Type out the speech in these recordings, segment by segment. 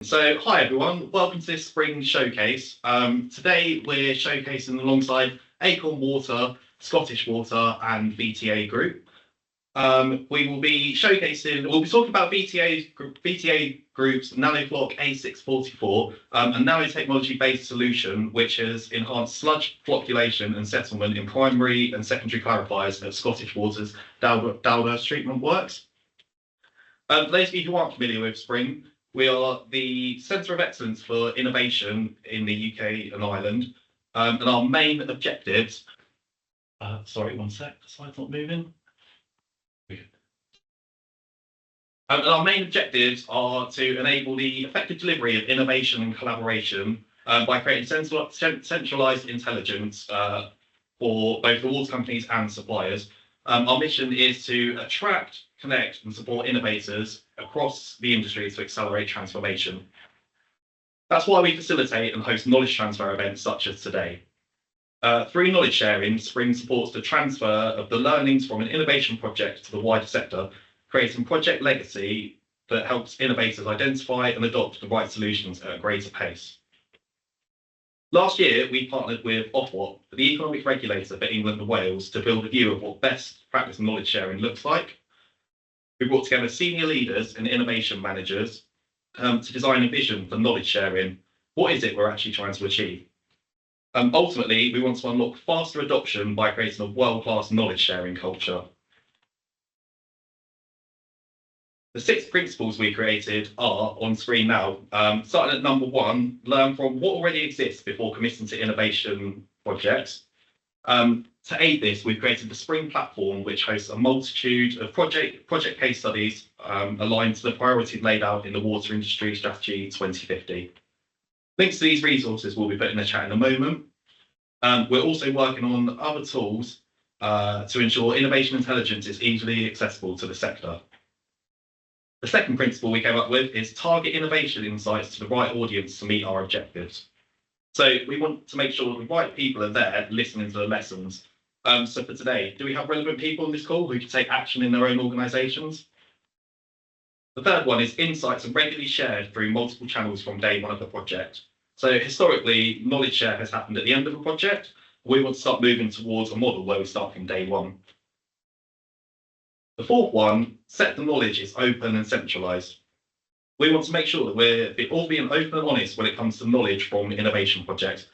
So, hi everyone, welcome to this spring showcase. Today we're showcasing alongside Acorn Water, Scottish Water and VTA Group. We'll be talking about VTA Group's Nanofloc A644, a nanotechnology-based solution which has enhanced sludge flocculation and settlement in primary and secondary clarifiers at Scottish Water's Dalderse treatment works. For those of you who aren't familiar with Spring, we are the Centre of Excellence for Innovation in the UK and Ireland, and our main objectives. Sorry, one sec, the slide's not moving. And our main objectives are to enable the effective delivery of innovation and collaboration by creating centralised intelligence for both the water companies and suppliers. Our mission is to attract, connect and support innovators across the industry to accelerate transformation. That's why we facilitate and host knowledge transfer events such as today. Through knowledge sharing, Spring supports the transfer of the learnings from an innovation project to the wider sector, creating project legacy that helps innovators identify and adopt the right solutions at a greater pace. Last year, we partnered with Ofwat, the economic regulator for England and Wales, to build a view of what best practice knowledge sharing looks like. We brought together senior leaders and innovation managers to design a vision for knowledge sharing. What is it we're actually trying to achieve? Ultimately, we want to unlock faster adoption by creating a world-class knowledge sharing culture. The 6 principles we created are on screen now. Starting at number 1, learn from what already exists before committing to innovation projects. To aid this, we've created the Spring platform, which hosts a multitude of project case studies aligned to the priorities laid out in the Water Industry Strategy 2050. Links to these resources will be put in the chat in a moment. We're also working on other tools to ensure innovation intelligence is easily accessible to the sector. The second principle we came up with is target innovation insights to the right audience to meet our objectives. So we want to make sure the right people are there listening to the lessons. So for today, do we have relevant people on this call who can take action in their own organisations? The third one is insights are regularly shared through multiple channels from day one of the project. So historically, knowledge share has happened at the end of a project. We want to start moving towards a model where we start from day one. The fourth one, set the knowledge is open and centralised. We want to make sure that we're all being open and honest when it comes to knowledge from innovation projects.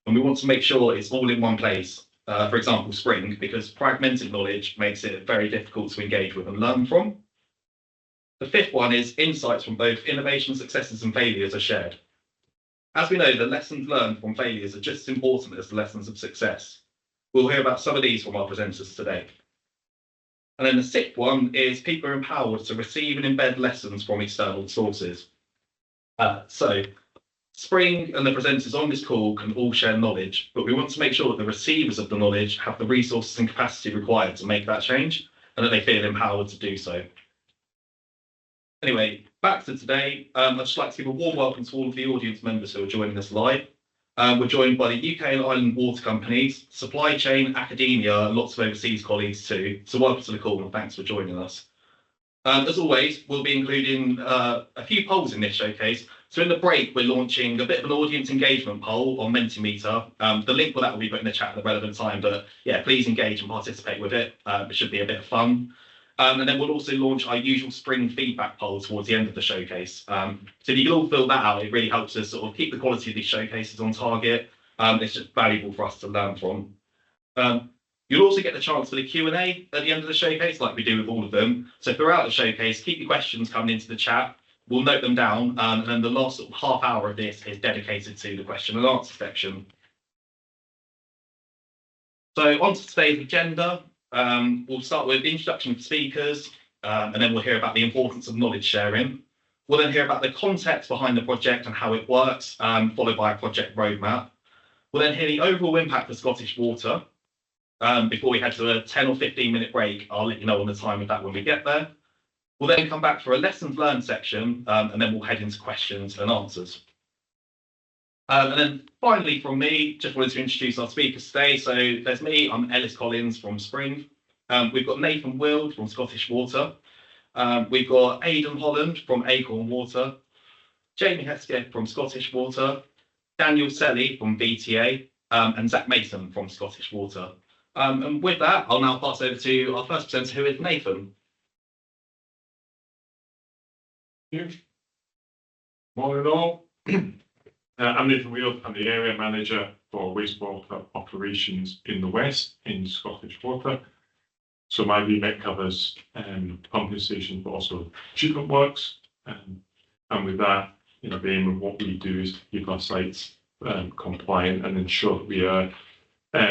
And we want to make sure it's all in one place. For example, Spring, because fragmented knowledge makes it very difficult to engage with and learn from. The fifth one is insights from both innovation successes and failures are shared. As we know, the lessons learned from failures are just as important as the lessons of success. We'll hear about some of these from our presenters today. And then the sixth one is people are empowered to receive and embed lessons from external sources. So Spring and the presenters on this call can all share knowledge, but we want to make sure that the receivers of the knowledge have the resources and capacity required to make that change and that they feel empowered to do so. Anyway, back to today. I'd just like to give a warm welcome to all of the audience members who are joining us live. We're joined by the UK and Ireland water companies, supply chain, academia, and lots of overseas colleagues too. So welcome to the call and thanks for joining us. As always, we'll be including a few polls in this showcase. So in the break, we're launching a bit of an audience engagement poll on Mentimeter. The link for that will be put in the chat at the relevant time, but yeah, please engage and participate with it. It should be a bit of fun. And then we'll also launch our usual Spring feedback poll towards the end of the showcase. So if you can all fill that out, it really helps us sort of keep the quality of these showcases on target. It's just valuable for us to learn from. You'll also get the chance for the Q&A at the end of the showcase, like we do with all of them. So throughout the showcase, keep your questions coming into the chat. We'll note them down, and then the last sort of half hour of this is dedicated to the question and answer section. So on to today's agenda. We'll start with introduction to speakers, and then we'll hear about the importance of knowledge sharing. We'll then hear about the context behind the project and how it works, followed by a project roadmap. We'll then hear the overall impact of Scottish Water. Before we head to a 10 or 15-minute break, I'll let you know on the time of that when we get there. We'll then come back for a lessons learned section, and then we'll head into questions and answers. And then finally from me, just wanted to introduce our speakers today. So there's me, I'm Ellis Collins from Spring. We've got Nathan Wild from Scottish Water. We've got Aidan Holland from Acorn Water. Jamie Hesketh from Scottish Water, Daniel Selly from VTA, and Zach Mason from Scottish Water. And with that, I'll now pass over to our first presenter, who is Nathan. Thank you. Morning all. I'm Nathan Wheeler. I'm the area manager for wastewater operations in the West in Scottish Water. So my remit covers pumping stations, but also treatment works. And with that, the aim of what we do is to keep our sites compliant and ensure that we are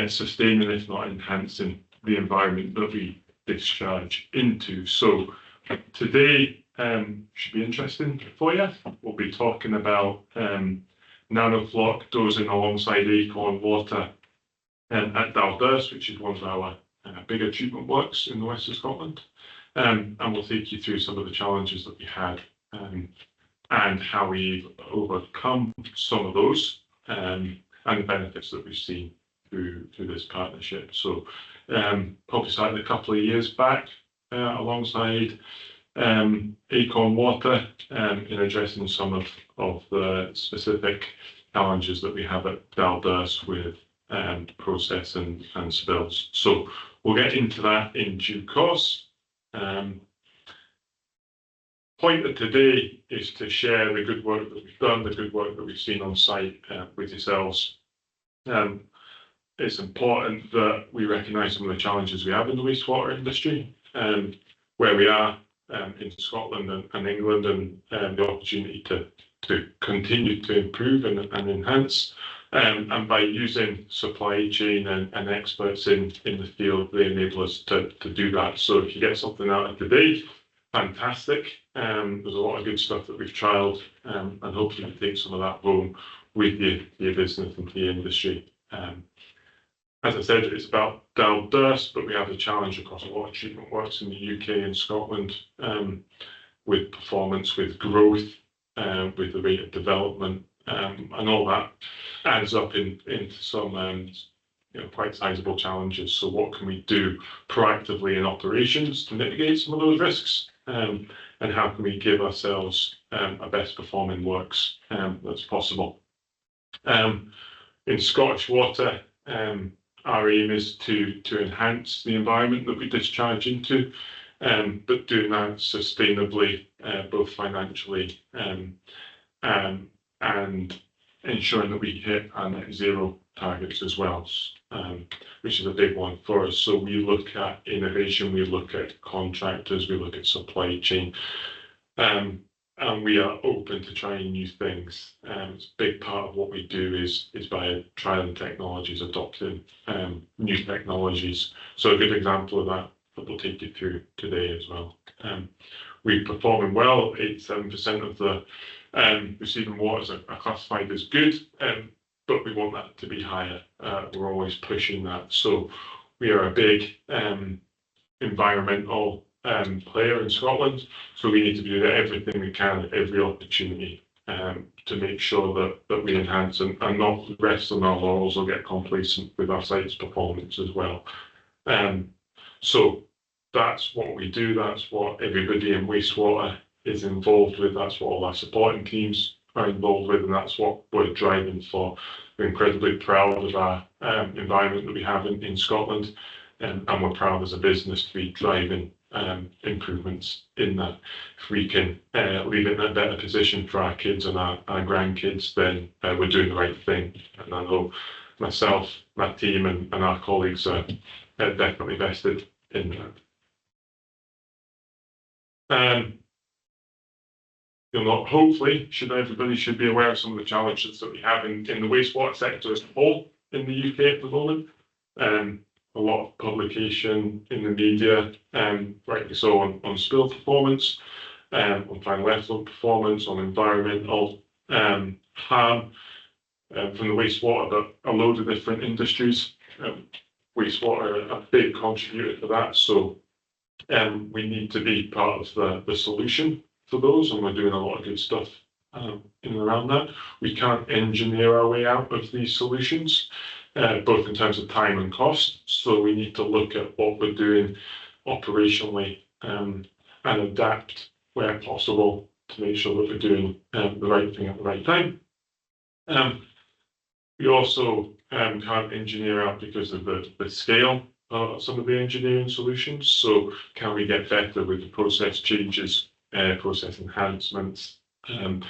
sustaining, if not enhancing, the environment that we discharge into. So today should be interesting for you. We'll be talking about Nanofloc dosing alongside Acorn Water at Dalderse, which is one of our bigger treatment works in the west of Scotland. And we'll take you through some of the challenges that we had and how we've overcome some of those and the benefits that we've seen through this partnership. So probably started a couple of years back alongside Acorn Water in addressing some of the specific challenges that we have at Dalderse with process and spills. So we'll get into that in due course. Point of today is to share the good work that we've done, the good work that we've seen on site with yourselves. It's important that we recognise some of the challenges we have in the wastewater industry, where we are in Scotland and England, and the opportunity to continue to improve and enhance. And by using supply chain and experts in the field, they enable us to do that. So if you get something out of today, fantastic. There's a lot of good stuff that we've trialled, and hopefully you take some of that home with you, your business and the industry. As I said, it's about Dalderse, but we have a challenge across a lot of treatment works in the UK and Scotland, with performance, with growth, with the rate of development, and all that adds up into some quite sizable challenges. So what can we do proactively in operations to mitigate some of those risks? And how can we give ourselves a best performing works that's possible? In Scottish Water, our aim is to enhance the environment that we discharge into, but doing that sustainably, both financially and ensuring that we hit our net zero targets as well, which is a big one for us. So we look at innovation, we look at contractors, we look at supply chain, and we are open to trying new things. It's a big part of what we do is by trialing technologies, adopting new technologies. So a good example of that we'll take you through today as well. We're performing well. 87% of the receiving waters are classified as good, but we want that to be higher. We're always pushing that. So we are a big environmental player in Scotland, so we need to do everything we can at every opportunity to make sure that we enhance and not rest on our laurels or get complacent with our site's performance as well. So that's what we do, that's what everybody in wastewater is involved with, that's what all our supporting teams are involved with, and that's what we're driving for. We're incredibly proud of our environment that we have in Scotland, and we're proud as a business to be driving improvements in that. If we can leave it in a better position for our kids and our grandkids, then we're doing the right thing. And I know myself, my team and our colleagues are definitely vested in that. Hopefully, everybody should be aware of some of the challenges that we have in the wastewater sector as a whole in the UK at the moment. A lot of publication in the media, rightly so, on spill performance, on final effluent performance, on environmental harm from the wastewater, but a load of different industries. Wastewater are a big contributor to that, so we need to be part of the solution for those, and we're doing a lot of good stuff in and around that. We can't engineer our way out of these solutions, both in terms of time and cost, so we need to look at what we're doing operationally and adapt where possible to make sure that we're doing the right thing at the right time. We also can't engineer out because of the scale of some of the engineering solutions. So can we get better with the process changes, process enhancements, and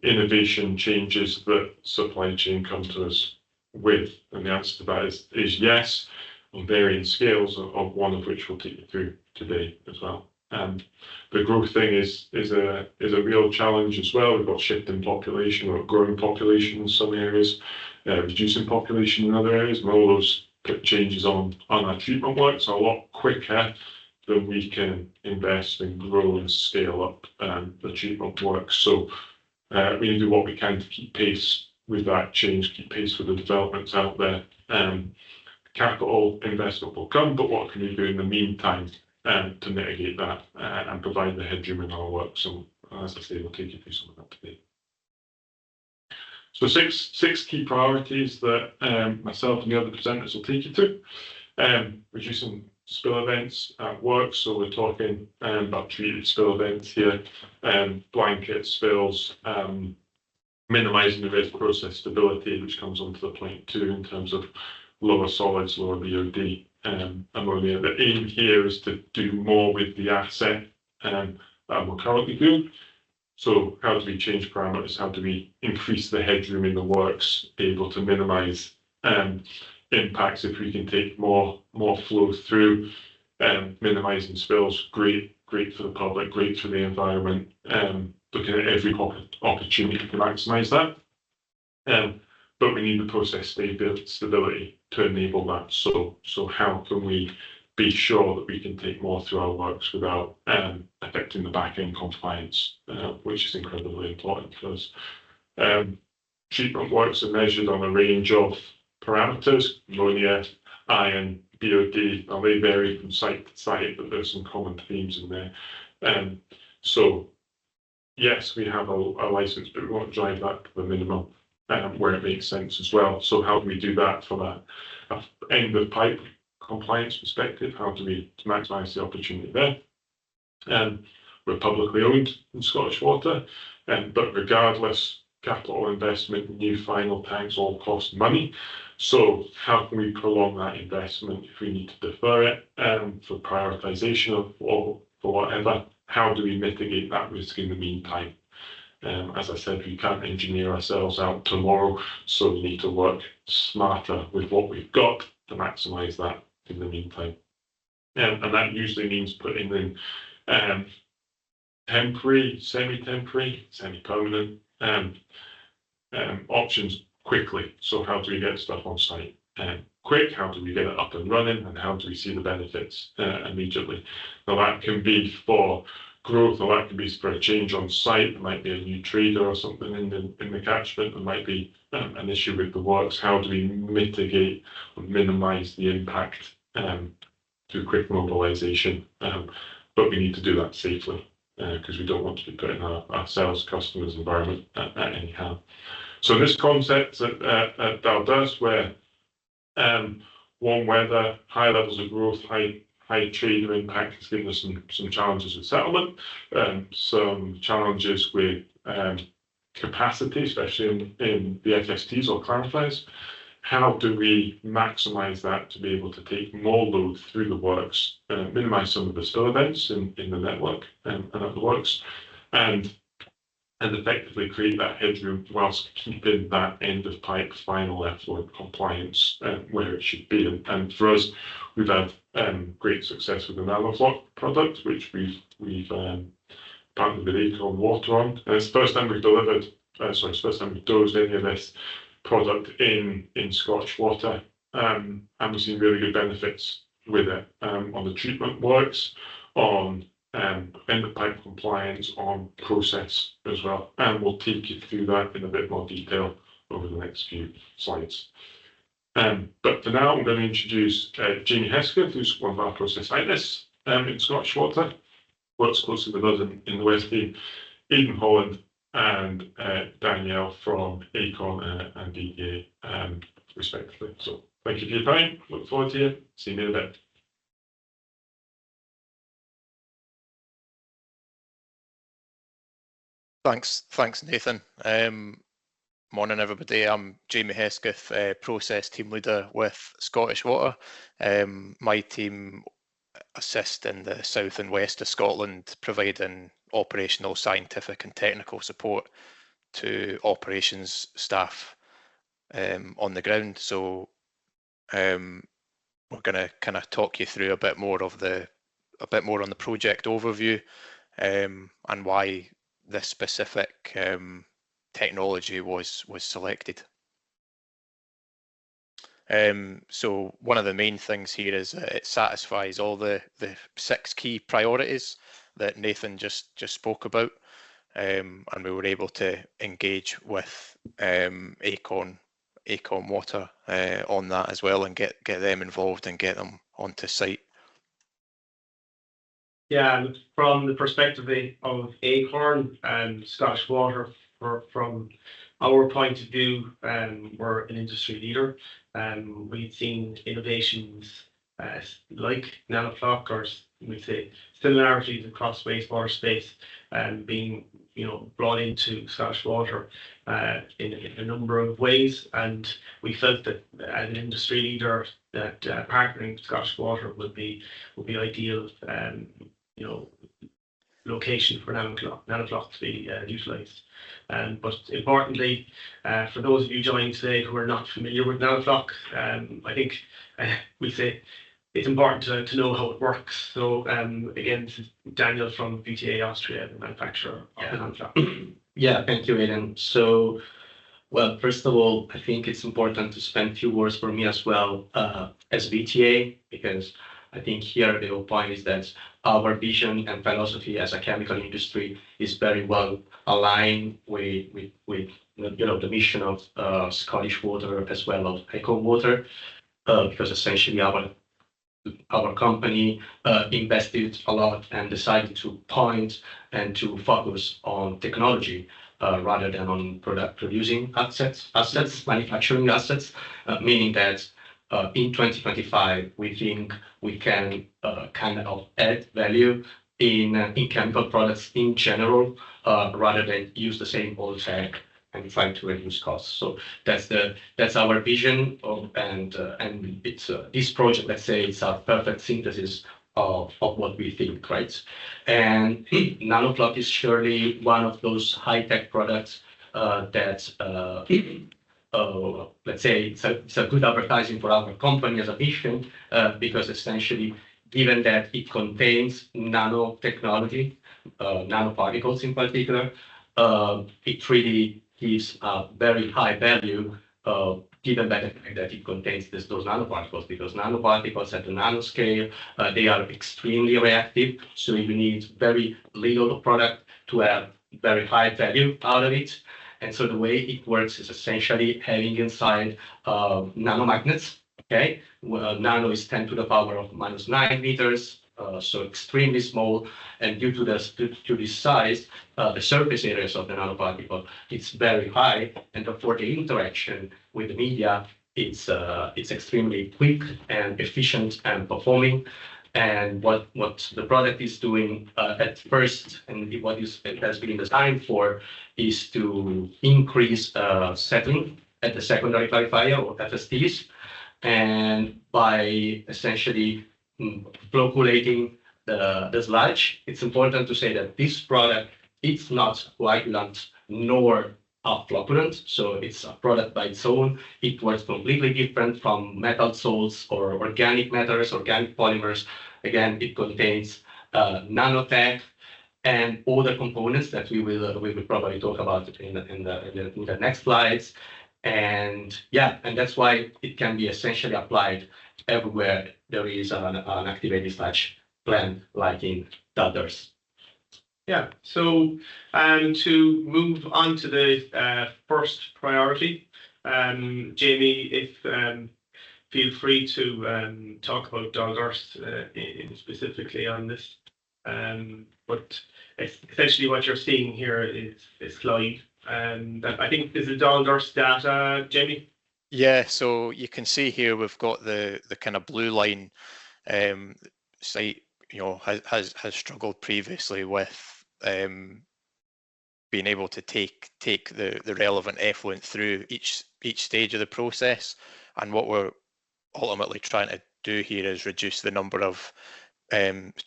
innovation changes that supply chain come to us with? And the answer to that is yes, on varying scales, of one of which we'll take you through today as well. The growth thing is a real challenge as well. We've got shifting population or growing population in some areas, reducing population in other areas, and all those put changes on our treatment works a lot quicker than we can invest and grow and scale up the treatment work. So we need to do what we can to keep pace with that change, keep pace with the developments out there. Capital investment will come, but what can we do in the meantime to mitigate that and provide the headroom in our work? So as I say, we'll take you through some of that today. So six key priorities that myself and the other presenters will take you through. Reducing spill events at work, so we're talking about treated spill events here, blanket spills, minimising the risk process stability, which comes onto the point too in terms of lower solids, lower BOD. Ammonia. The aim here is to do more with the asset that we're currently doing. So how do we change parameters? How do we increase the headroom in the works, able to minimise impacts if we can take more flow through, minimising spills? Great for the public, great for the environment. Looking at every opportunity to maximise that. But we need the process stability to enable that. So how can we be sure that we can take more through our works without affecting the back-end compliance, which is incredibly important for us. Treatment works are measured on a range of parameters, ammonia, iron, BOD. Now they vary from site to site, but there's some common themes in there. So yes, we have a license, but we want to drive that to the minimum where it makes sense as well. So how do we do that from a end of pipe compliance perspective? How do we maximise the opportunity there? We're publicly owned in Scottish Water, but regardless, capital investment, new final tanks all cost money. So how can we prolong that investment if we need to defer it for prioritisation or for whatever? How do we mitigate that risk in the meantime? As I said, we can't engineer ourselves out tomorrow, so we need to work smarter with what we've got to maximise that in the meantime. And that usually means putting in temporary, semi-temporary, semi-permanent options quickly. So how do we get stuff on site quick? How do we get it up and running? And how do we see the benefits immediately? Now that can be for growth, or that can be for a change on site. There might be a new trader or something in the catchment. There might be an issue with the works. How do we mitigate or minimise the impact through quick mobilisation? But we need to do that safely because we don't want to be putting ourselves, customers, environment at any harm. So this concept at Dalderse, where warm weather, high levels of growth, high trader impact has given us some challenges with settlement, some challenges with capacity, especially in the FSTs or clarifiers. How do we maximise that to be able to take more load through the works, minimise some of the spill events in the network and at the works, and effectively create that headroom whilst keeping that end of pipe final effluent compliance where it should be. And for us, we've had great success with the Nanofloc product, which we've partnered with Acorn Water on. And it's the first time we've first time we've dosed any of this product in Scottish Water, and we've seen really good benefits with it on the treatment works, on end of pipe compliance, on process as well. And we'll take you through that in a bit more detail over the next few slides. But for now, I'm going to introduce Jamie Hesketh, who's one of our process scientists in Scottish Water, works closely with us in the West team, Aidan Holland, and Danielle from Acorn and DDA, respectively. So thank you for your time. Look forward to you. See you in a bit. Thanks, Nathan. Morning, everybody. I'm Jamie Hesketh, process team leader with Scottish Water. My team assist in the south and west of Scotland, providing operational, scientific and technical support to operations staff on the ground. So we're going to kind of talk you through a bit more on the project overview and why this specific technology was selected. So one of the main things here is it satisfies all the 6 key priorities that Nathan just spoke about, and we were able to engage with Acorn Water on that as well, and get them involved and get them onto site. Yeah, from the perspective of Acorn and Scottish Water, from our point of view, we're an industry leader. We've seen innovations like Nanofloc, or we'd say similarities across wastewater space, being brought into Scottish Water in a number of ways, and we felt that as an industry leader that partnering with Scottish Water would be ideal. Location for Nanofloc to be utilised. But importantly, for those of you joining today who are not familiar with Nanofloc, I think we say it's important to know how it works. So again, this is Daniel from VTA Austria, the manufacturer of the Nanofloc. Yeah, thank you, Aidan. So, well, first of all, I think it's important to spend a few words for me as well as VTA, because I think here the whole point is that our vision and philosophy as a chemical industry is very well aligned with the mission of Scottish Water as well as Acorn Water, because essentially our company invested a lot and decided to point and to focus on technology rather than on producing assets, manufacturing assets, meaning that in 2025, we think we can kind of add value in chemical products in general, rather than use the same old tech and try to reduce costs. So that's our vision, and it's this project. Let's say it's a perfect synthesis of what we think, right? And Nanofloc is surely one of those high-tech products that. Let's say it's a good advertising for our company as a mission, because essentially, given that it contains nanotechnology, nanoparticles in particular, it really gives a very high value, given by the fact that it contains those nanoparticles, because nanoparticles at the nanoscale, they are extremely reactive, so you need very little product to have very high value out of it. And so the way it works is essentially having inside nanomagnets. Okay, nano is 10 to the power of -9 meters, so extremely small. And due to this size, the surface areas of the nanoparticle, it's very high, and therefore the interaction with the media, it's extremely quick and efficient and performing. And what the product is doing at first, and what it has been designed for, is to increase settling at the secondary clarifier, or FSTs, and by essentially flocculating the sludge. It's important to say that this product, it's not coagulant nor a flocculant, so it's a product by its own. It works completely different from metal salts or organic matters, organic polymers. Again, it contains nanotech and other components that we will probably talk about in the next slides. And yeah, and that's why it can be essentially applied everywhere there is an activated sludge plant, like in Dalderse. Yeah, so to move on to the first priority, Jamie, feel free to talk about Dalderse specifically on this. But essentially what you're seeing here is a slide, and I think this is Dalderse data, Jamie. Yeah, so you can see here we've got the kind of blue line. Site has struggled previously with being able to take the relevant effluent through each stage of the process. And what we're ultimately trying to do here is reduce the number of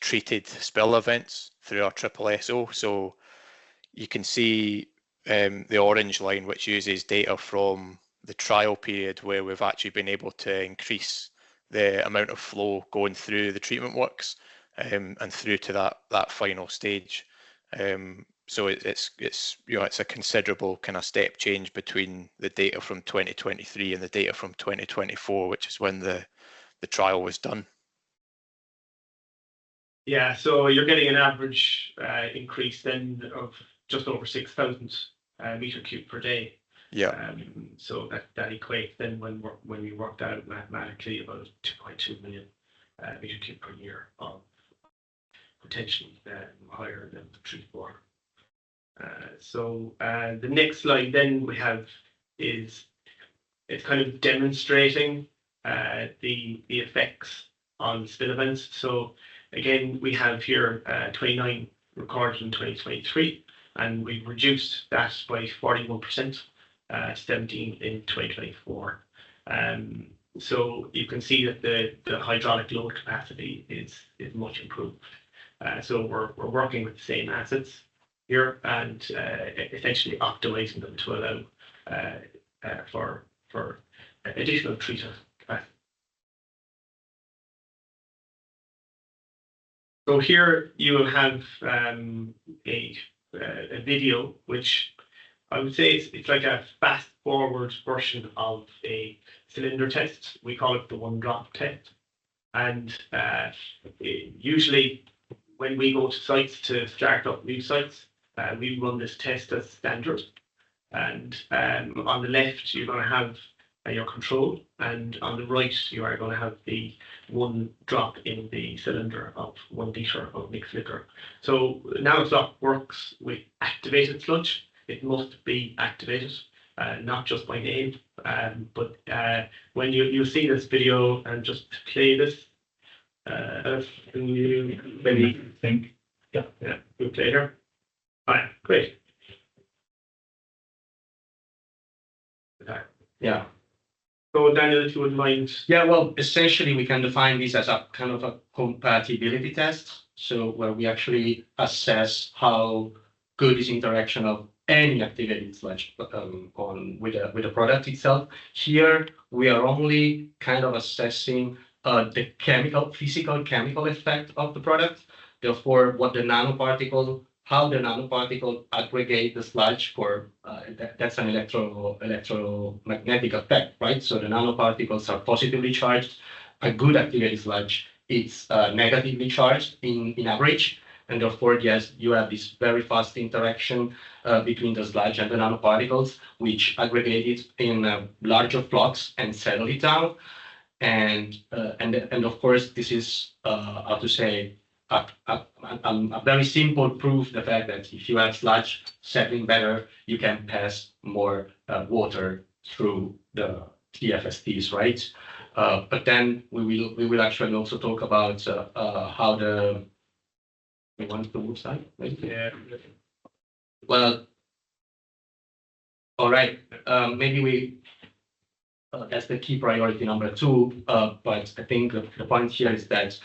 treated spill events through our SSSO. So you can see the orange line, which uses data from the trial period, where we've actually been able to increase the amount of flow going through the treatment works and through to that final stage. So it's a considerable kind of step change between the data from 2023 and the data from 2024, which is when the trial was done. Yeah, so you're getting an average increase then of just over 6,000 meter cube per day. Yeah. So that equates then when we worked out mathematically about 2.2 million meter cube per year of potentially higher than the treated water. So the next slide then we have is it's kind of demonstrating the effects on spill events. So again, we have here 29 recorded in 2023, and we've reduced that by 41%, 17 in 2024. So you can see that the hydraulic load capacity is much improved. So we're working with the same assets here and essentially optimizing them to allow for additional treated capacity. So here you have a video, which I would say it's like a fast forward version of a cylinder test. We call it the one drop test. And usually when we go to sites to start up new sites, we run this test as standard. And on the left, you're going to have your control, and on the right, you are going to have the one drop in the cylinder of 1 litre of mixed liquor. So Nanofloc works with activated sludge. It must be activated, not just by name. But when you see this video and just play this, can you maybe think? Yeah, we'll play here. All right, great. Okay. Yeah. So Daniel, if you wouldn't mind. Yeah, well, essentially we can define this as a kind of a compatibility test. So where we actually assess how good is interaction of any activated sludge with the product itself. Here we are only kind of assessing the physical chemical effect of the product. Therefore, how the nanoparticle aggregate the sludge for that's an electromagnetic effect, right? So the nanoparticles are positively charged. A good activated sludge is negatively charged in average, and therefore, yes, you have this very fast interaction between the sludge and the nanoparticles, which aggregate it in larger flux and settle it down. And of course, this is how to say a very simple proof the fact that if you have sludge settling better, you can pass more water through the FSTs, right? But then we will actually also talk about how the we want to move side, right? Yeah. Well, all right. Maybe that's the key priority number 2. But I think the point here is that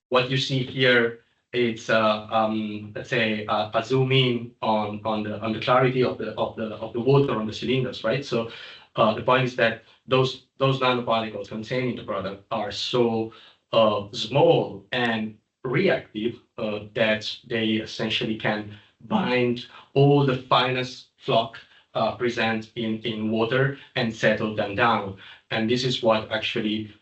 what you see here is let's say a zoom in on the clarity of the water on the cylinders, right? So the point is that those nanoparticles contained in the product are so small and reactive that they essentially can bind all the finest flux present in water and settle them down. And this is what actually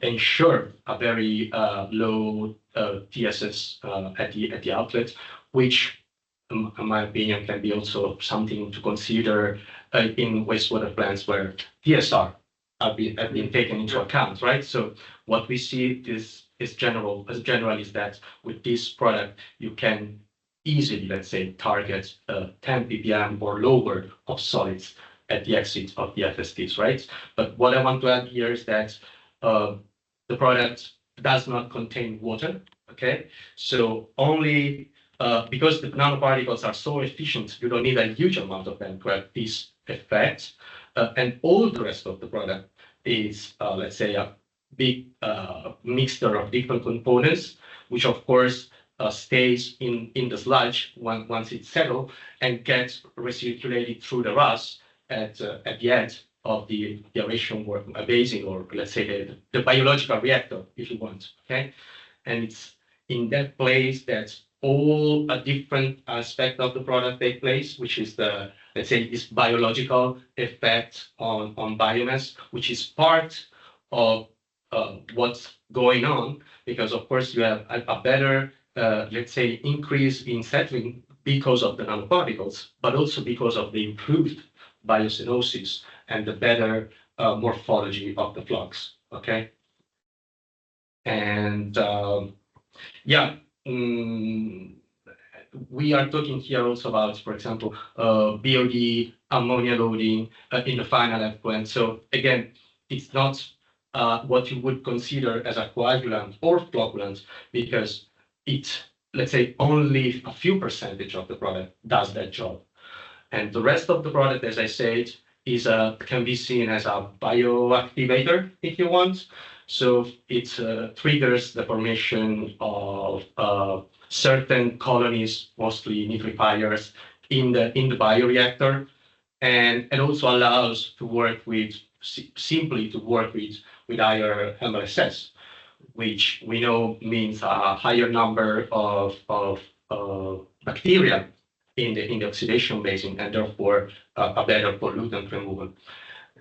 ensure a very low TSS at the outlet, which in my opinion can be also something to consider in wastewater plants where TSR have been taken into account, right? So what we see is general is that with this product you can easily, let's say, target 10 ppm or lower of solids at the exit of the FSTs, right? But what I want to add here is that the product does not contain water, okay? So only because the nanoparticles are so efficient, you don't need a huge amount of them to have this effect. And all the rest of the product is, let's say, a big mixture of different components, which of course stays in the sludge once it's settled and gets recirculated through the rust at the end of the aeration work basin, or let's say the biological reactor, if you want. Okay, and it's in that place that all a different aspect of the product take place, which is the, let's say, this biological effect on biomass, which is part of what's going on, because of course you have a better, let's say, increase in settling because of the nanoparticles, but also because of the improved biocenosis and the better morphology of the flux. Okay, and yeah. We are talking here also about, for example, BOD, ammonia loading in the final effluent. So again, it's not what you would consider as a coagulant or flocculant, because it's, let's say, only a few percentage of the product does that job. And the rest of the product, as I said, is can be seen as a bioactivator, if you want. So it triggers the formation of certain colonies, mostly clarifiers, in the bioreactor, and it also allows to work with simply to work with higher MLSS, which we know means a higher number of bacteria in the oxidation basin, and therefore a better pollutant removal.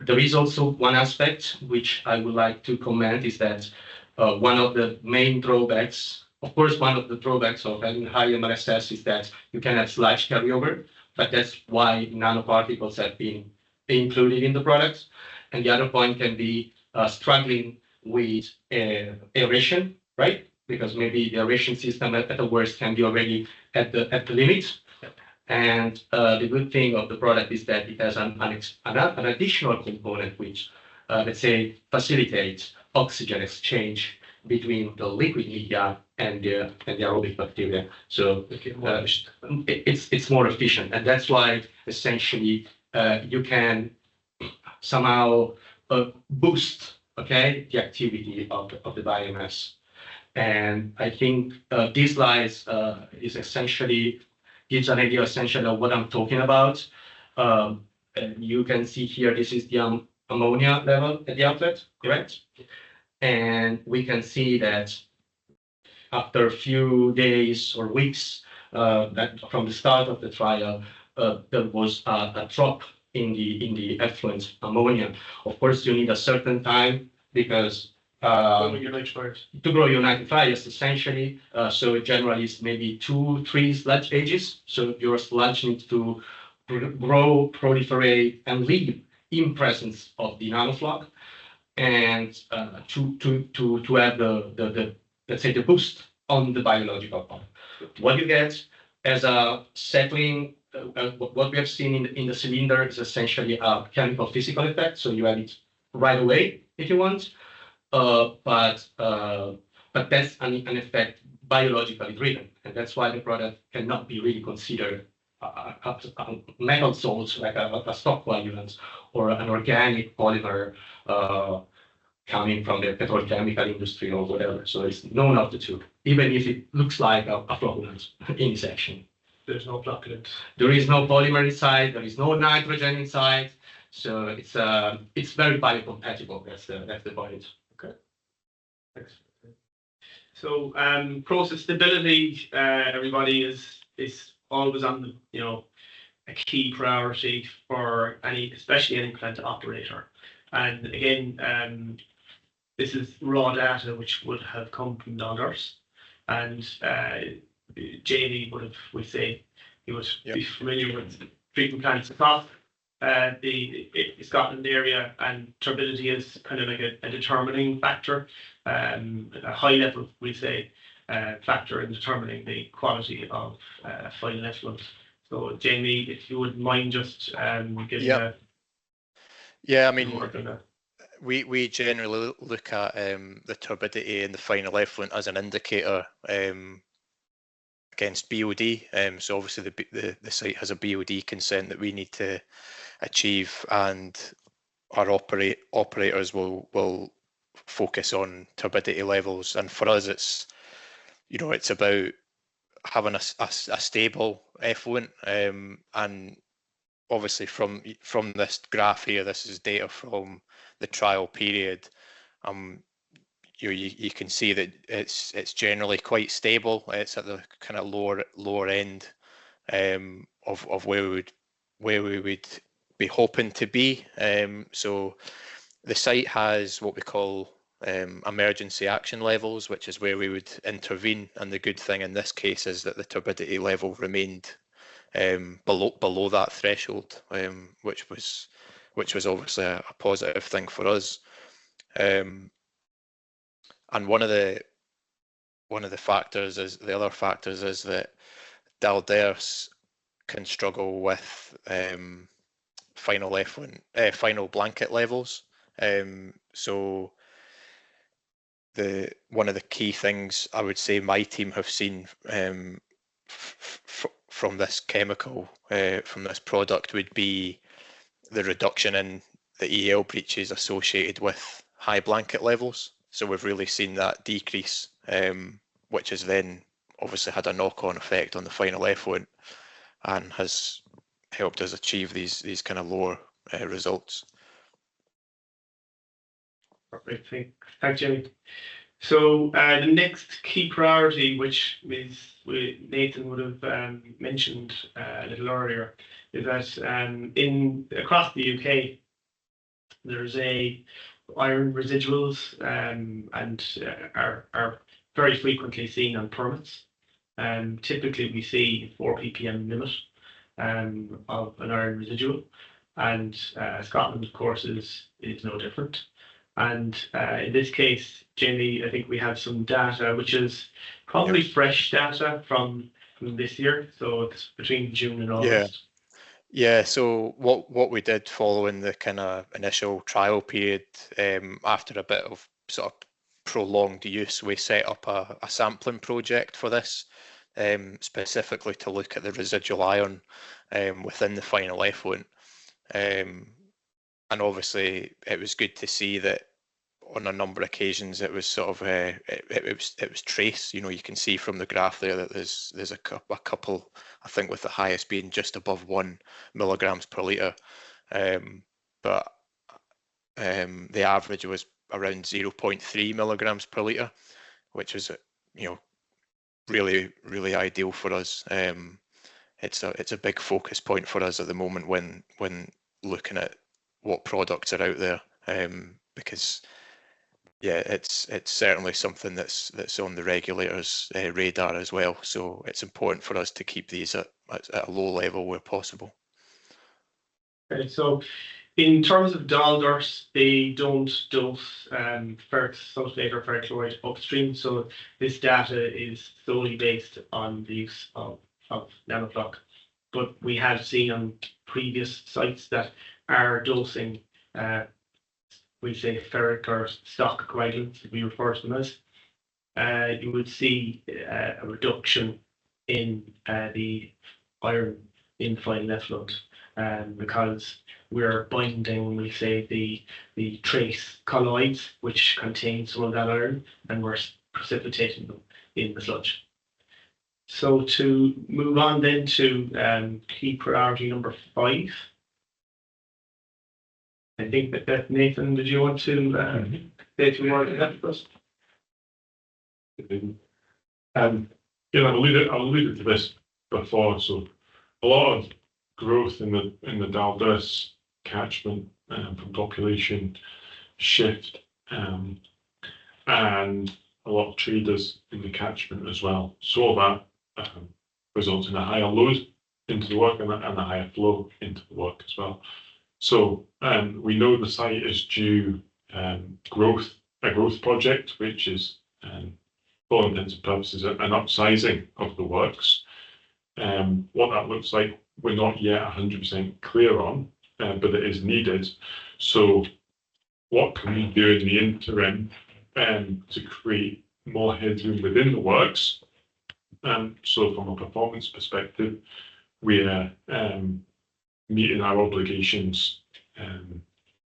There is also one aspect which I would like to comment, is that one of the main drawbacks, of course, one of the drawbacks of having high MLSS is that you can have sludge carryover, but that's why nanoparticles have been included in the products. And the other point can be struggling with aeration, right? Because maybe the aeration system at the worst can be already at the limit. And the good thing of the product is that it has an additional component which, let's say, facilitates oxygen exchange between the liquid media and the aerobic bacteria. So it's more efficient, and that's why essentially you can somehow boost, okay, the activity of the biomass. And I think this slide is essentially gives an idea essentially of what I'm talking about. You can see here, this is the ammonia level at the outlet, correct? And we can see that after a few days or weeks, that from the start of the trial, there was a drop in the effluent ammonia. Of course, you need a certain time because to grow your nitrifiers, essentially. So generally it's maybe 2-3 sludge ages. So your sludge needs to grow, proliferate, and live in presence of the nanofloc, and to have the let's say the boost on the biological part. What you get as a settling, what we have seen in the cylinder is essentially a chemical physical effect. So you have it right away if you want. But that's an effect biologically driven, and that's why the product cannot be really considered a metal salt, like a stock coagulant, or an organic polymer coming from the petrochemical industry or whatever. So it's none of the two, even if it looks like a flocculant in this action. There's no flocculant. There is no polymer inside. There is no nitrogen inside. So it's very biocompatible. That's the point. Okay. Thanks. So process stability, everybody is always on the a key priority for especially any plant operator. And again, this is raw data which would have come from Dalderse, and Jamie would say he would be familiar with treatment plants across the Scotland area, and turbidity is kind of like a determining factor, a high level, we say, factor in determining the quality of final effluent. So Jamie, if you wouldn't mind just giving I mean, we generally look at the turbidity in the final effluent as an indicator against BOD. So obviously the site has a BOD consent that we need to achieve, and our operators will focus on turbidity levels. And for us, it's it's about having a stable effluent, and obviously from this graph here, this is data from the trial period. You can see that it's generally quite stable. It's at the kind of lower end of where we would be hoping to be. So the site has what we call emergency action levels, which is where we would intervene. And the good thing in this case is that the turbidity level remained below that threshold, which was obviously a positive thing for us. And one of the factors is the other factors is that Dalderse can struggle with final effluent, final blanket levels. So one of the key things I would say my team have seen from this chemical, from this product, would be the reduction in the EL breaches associated with high blanket levels. So we've really seen that decrease, which has then obviously had a knock-on effect on the final effluent and has helped us achieve these kind of lower results. Perfect. Thanks, Jamie. So the next key priority, which Nathan would have mentioned a little earlier, is that across the UK, there's iron residuals and are very frequently seen on permits. Typically, we see 4 ppm limit of an iron residual, and Scotland, of course, is no different. And in this case, Jamie, I think we have some data, which is probably fresh data from this year. So it's between June and August. Yeah. So what we did following the kind of initial trial period, after a bit of sort of prolonged use, we set up a sampling project for this, specifically to look at the residual iron within the final effluent. And obviously, it was good to see that on a number of occasions it was sort of it was trace. You can see from the graph there that there's a couple, I think, with the highest being just above 1 milligrams per litre, but the average was around 0.3 milligrams per litre, which is really ideal for us. It's a big focus point for us at the moment when looking at what products are out there, because it's certainly something that's on the regulators' radar as well. So it's important for us to keep these at a low level where possible. Okay, so in terms of Dalderse, they don't dose ferric sulfate or ferric chloride upstream. So this data is solely based on the use of Nanofloc. But we have seen on previous sites that are dosing, we say ferric or stock coagulants, we refer to them as, you would see a reduction in the iron in final effluent, because we're binding, we say, the trace colloids, which contain some of that iron, and we're precipitating them in the sludge. So to move on then to key priority number 5. I think that Nathan, did you want to say 2 more to that first? Yeah, I alluded to this before. So a lot of growth in the Dalderse catchment from population shift, and a lot of traders in the catchment as well. So that results in a higher load into the work and a higher flow into the work as well. So we know the site is due a growth project, which is, for all intents and purposes, an upsizing of the works. What that looks like, we're not yet 100% clear on, but it is needed. So what can we do in the interim to create more headroom within the works So from a performance perspective, we're meeting our obligations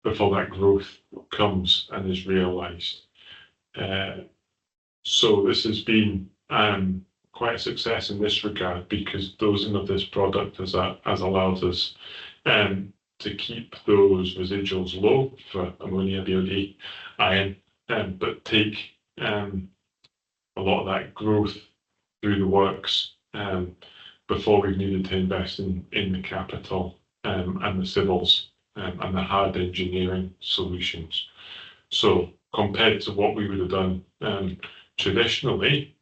before that growth comes and is realised. So this has been quite a success in this regard, because dosing of this product has allowed us to keep those residuals low for ammonia, BOD, iron, but take a lot of that growth through the works before we've needed to invest in the capital and the civils and the hard engineering solutions. So compared to what we would have done traditionally,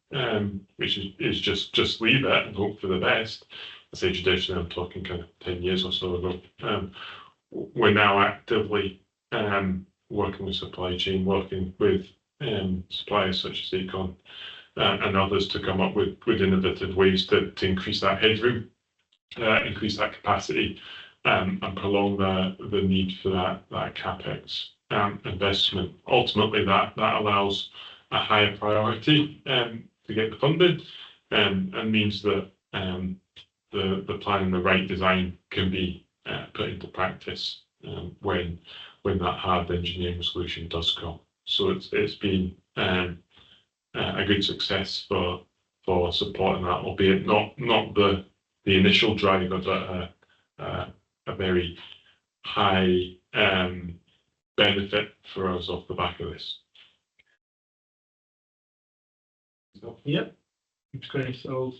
which is just leave it and hope for the best. I say traditionally, I'm talking kind of 10 years or so ago. We're now actively working with supply chain, working with suppliers such as Acorn and others to come up with innovative ways to increase that headroom, increase that capacity, and prolong the need for that capex investment. Ultimately, that allows a higher priority to get the funding, and means that the plan and the right design can be put into practice when that hard engineering solution does come. So it's been a good success for supporting that, albeit not the initial driver, but a very high benefit for us off the back of this. Yep, it's great. So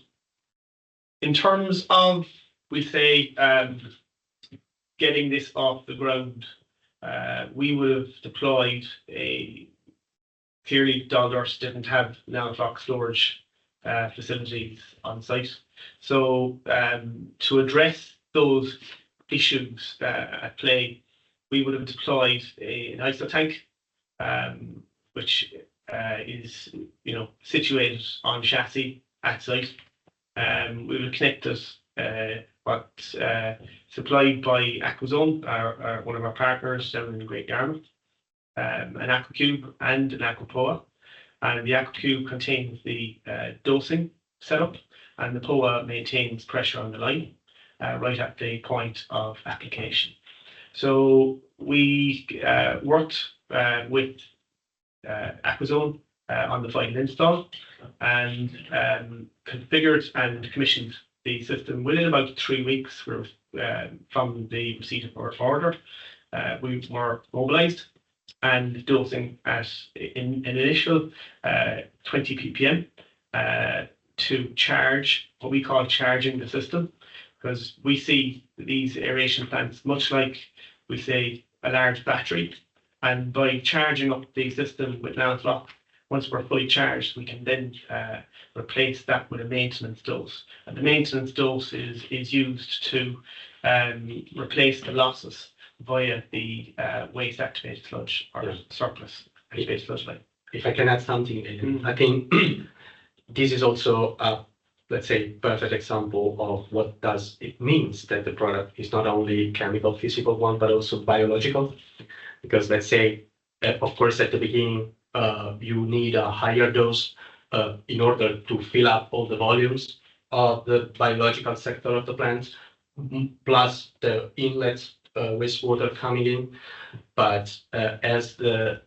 in terms of, we say, getting this off the ground, we would have deployed clearly Dalderse didn't have Nanofloc storage facilities on site. So to address those issues at play, we would have deployed an ISO tank, which is situated on chassis at site. We will connect it what's supplied by Aquazone, one of our partners down in Great Yarmouth, an AquaCube and an AquaPoa. And the AquaCube contains the dosing setup, and the POA maintains pressure on the line right at the point of application. So we worked with Aquazone on the final install, and configured and commissioned the system within about 3 weeks from the receipt of our order. We were mobilised and dosing at an initial 20 ppm to charge, what we call charging the system, because we see these aeration plants much like, we say, a large battery, and by charging up the system with Nanofloc, once we're fully charged, we can then replace that with a maintenance dose. And the maintenance dose is used to replace the losses via the waste activated sludge or surplus activated sludge line. If I can add something, I think this is also a, let's say, perfect example of what does it means that the product is not only chemical, physical one, but also biological. Because let's say, of course, at the beginning, you need a higher dose in order to fill up all the volumes of the biological sector of the plant, plus the inlet wastewater coming in. But as the,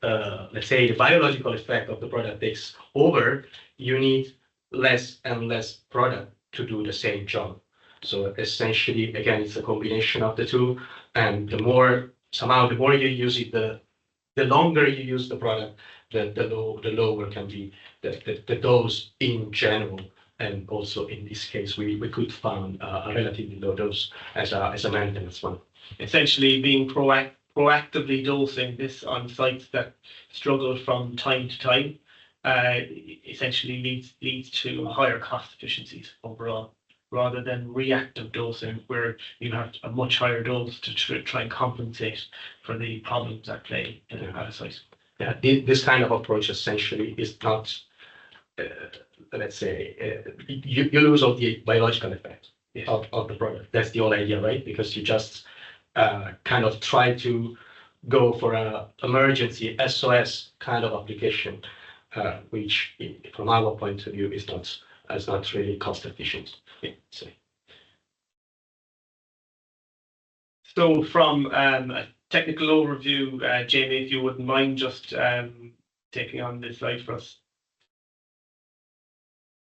let's say, the biological effect of the product takes over, you need less and less product to do the same job. So essentially, again, it's a combination of the two. And the more you use it, the longer you use the product, the lower can be the dose in general. And also in this case, we could find a relatively low dose as a maintenance one. Essentially being proactively dosing this on sites that struggle from time to time essentially leads to higher cost efficiencies overall, rather than reactive dosing where you have a much higher dose to try and compensate for the problems at play at a site. Yeah, this kind of approach essentially is not, let's say, you lose all the biological effect of the product. That's the whole idea, right? Because you just kind of try to go for an emergency SOS kind of application, which from our point of view is not it's not really cost efficient. Yeah, so. So from a technical overview, Jamie, if you wouldn't mind just taking on this slide for us.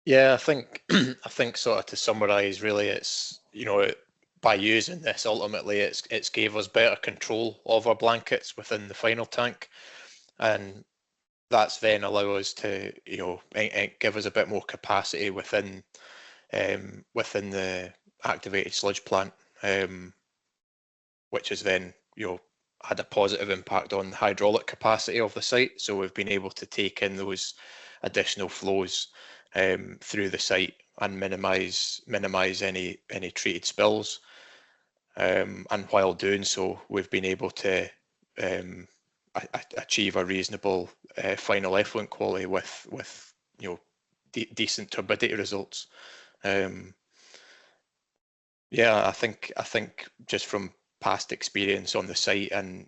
Yeah, I think I think sort of to summarise, really, it's, you know, by using this, ultimately it's gave us better control of our blankets within the final tank, and that's then allow us to, you know, give us a bit more capacity within within the activated sludge plant, which has then, you know, had a positive impact on the hydraulic capacity of the site. So we've been able to take in those additional flows through the site and minimise any treated spills. And while doing so, we've been able to achieve a reasonable final effluent quality with you know, decent turbidity results. Yeah, I think just from past experience on the site and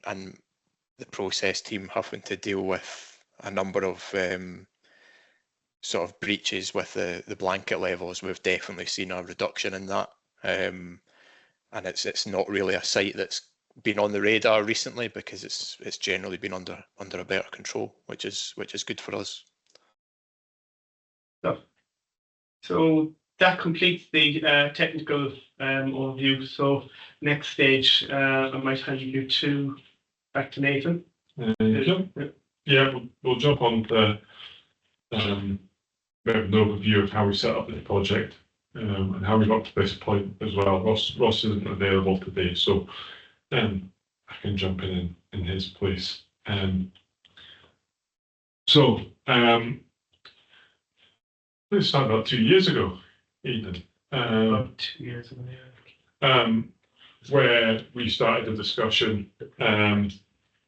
the process team having to deal with a number of sort of breaches with the blanket levels, we've definitely seen a reduction in that. And it's not really a site that's been on the radar recently, because it's generally been under a better control, which is good for us. So that completes the technical overview. So next stage, I might hand you back to Nathan. Yeah, we'll jump on the bit of an overview of how we set up the project and how we got to this point as well. Ross isn't available today, so I can jump in his place. This started about 2 years ago, Ethan. About 2 years ago, yeah. Where we started a discussion on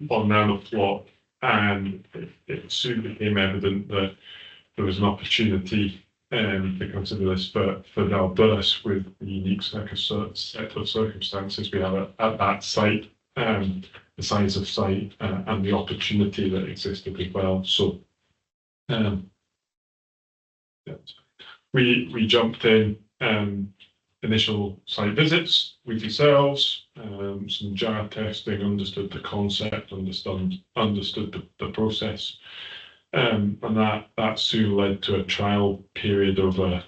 Nanofloc, and it soon became evident that there was an opportunity to consider this for Dalderse, with the unique set of circumstances we have at that site, the size of site, and the opportunity that existed as well. So we jumped in, initial site visits with yourselves, some jar testing, understood the concept, understood the process, and that soon led to a trial period over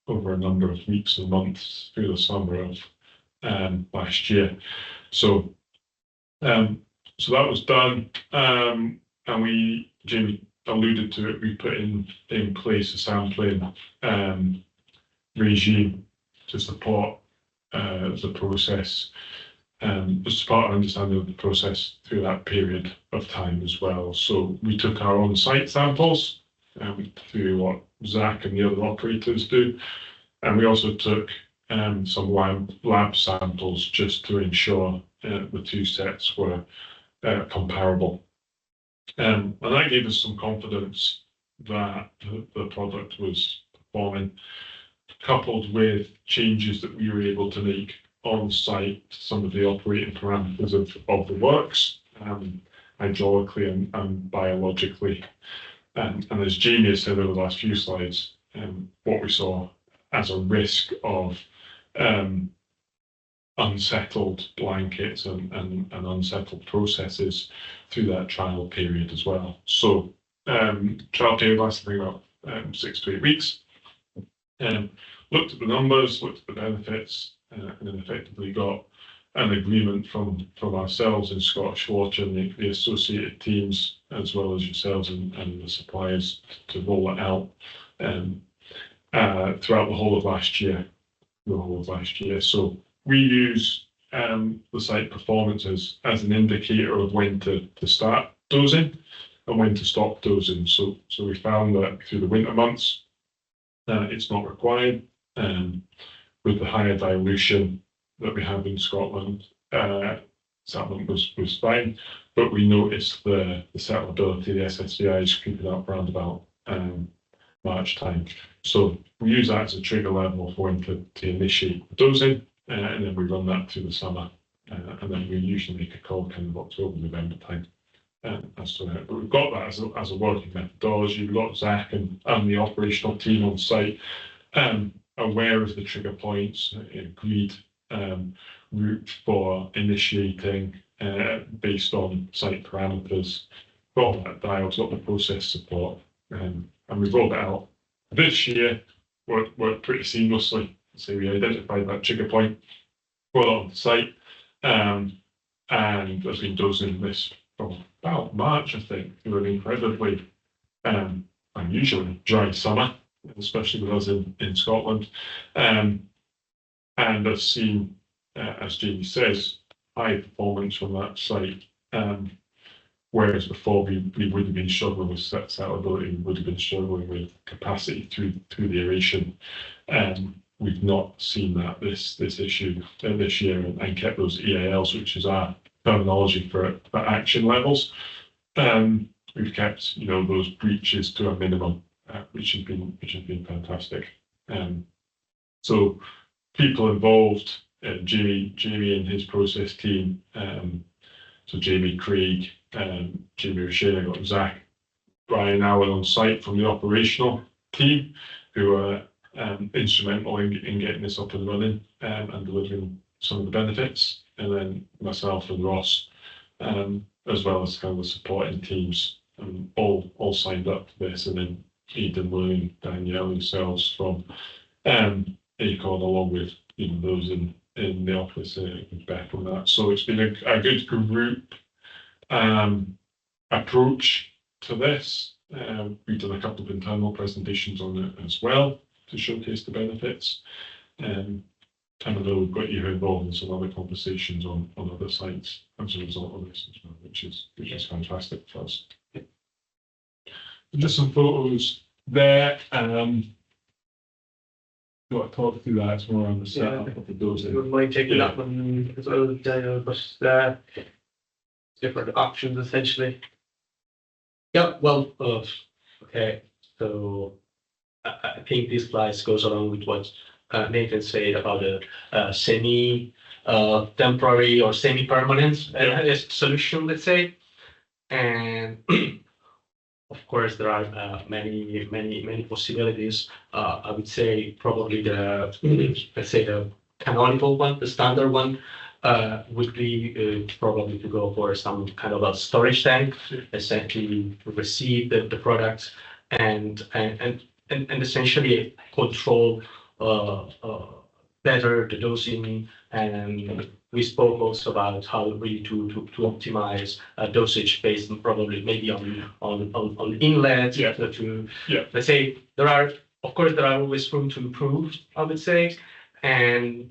a number of weeks and months through the summer of last year. So that was done, and Jamie alluded to it, we put in place a sampling regime to support the process, to support our understanding of the process through that period of time as well. So we took our own site samples through what Zach and the other operators do, and we also took some lab samples just to ensure the two sets were comparable. And that gave us some confidence that the product was performing, coupled with changes that we were able to make on site, some of the operating parameters of the works, hydraulically and biologically. And as Jamie has said over the last few slides, what we saw as a risk of unsettled blankets and unsettled processes through that trial period as well. So trial period lasted about 6 to 8 weeks. Looked at the numbers, looked at the benefits, and then effectively got an agreement from ourselves in Scottish Water and the associated teams, as well as yourselves and the suppliers, to roll it out throughout the whole of last year. So we use the site performance as an indicator of when to start dosing and when to stop dosing. So we found that through the winter months, it's not required. With the higher dilution that we have in Scotland, settlement was fine, but we noticed the settleability, the SSCI, is creeping up around about March time. So we use that as a trigger level for when to initiate dosing, and then we run that through the summer, and then we usually make a call kind of October, November time. As to that. But we've got that as a working methodology. We've got Zach and the operational team on site aware of the trigger points, agreed route for initiating based on site parameters. Got all that dialed, got the process support, and we've rolled it out this year. Worked pretty seamlessly. So we identified that trigger point, got it on the site, and has been dosing this from about March, I think, through an incredibly unusually dry summer, especially with us in Scotland, and I've seen, as Jamie says, high performance from that site. Whereas before we would have been struggling with salability, we would have been struggling with capacity through the aeration. We've not seen that this issue this year, and kept those EALs, which is our terminology for action levels. We've kept those breaches to a minimum, which has been fantastic. So people involved, Jamie and his process team. So Jamie, Craig, Jamie O'Shea, I got Zach, Brian Allen on site from the operational team, who are instrumental in getting this up and running and delivering some of the benefits, and then myself and Ross, as well as kind of the supporting teams, all signed up to this, and then Aidan, William, Danielle, themselves from Acorn, along with those in the office, Beth on that. So it's been a good group approach to this. We've done a couple of internal presentations on it as well to showcase the benefits. And I know we've got you involved in some other conversations on other sites as a result of this as well, which is fantastic for us. Just some photos there. Got to talk through that more on the setup of the dosing. You might take that one as well, Daniel, but different options essentially. Yeah, well, okay. So I think this slide goes along with what Nathan said about the semi-temporary or semi-permanent solution, let's say. And of course, there are many possibilities. I would say probably let's say the canonical one, the standard one, would be probably to go for some kind of a storage tank, essentially receive the product and essentially control better the dosing. And we spoke also about how really to optimize dosage based on probably maybe on inlet. Let's say there are always room to improve, I would say, and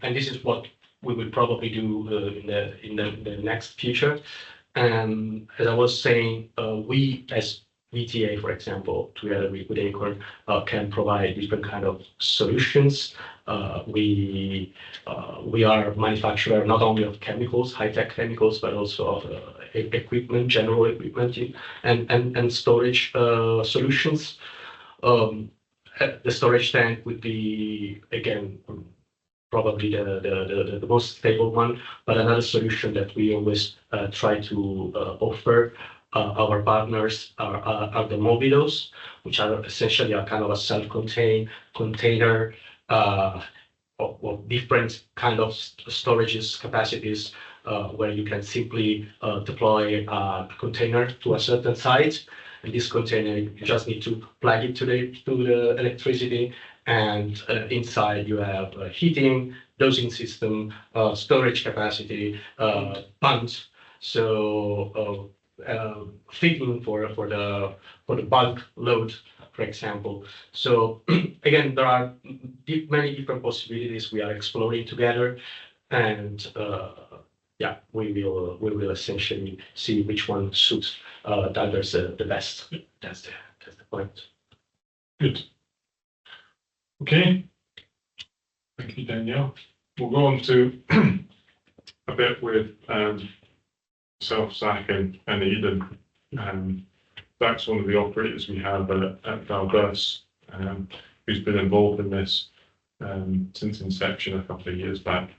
this is what we would probably do in the next future. As I was saying, we as VTA, for example, together with Acorn, can provide different kind of solutions. We are manufacturer not only of chemicals, high-tech chemicals, but also of equipment, general equipment, and storage solutions. The storage tank would be, again, probably the most stable one, but another solution that we always try to offer our partners are the mobilos, which are essentially a kind of a self-contained container of different kind of storages capacities, where you can simply deploy a container to a certain site. And this container, you just need to plug it to the electricity, and inside you have heating, dosing system, storage capacity, pumps. So fitting for the bulk load, for example. So again, there are many different possibilities we are exploring together, and yeah, we will essentially see which one suits Dalderse the best. That's the point. Good. Okay. Thank you, Danielle. We'll go on to a bit with Zach and Aidan. Zach's one of the operators we have at Dalderse, who's been involved in this since inception a couple of years back.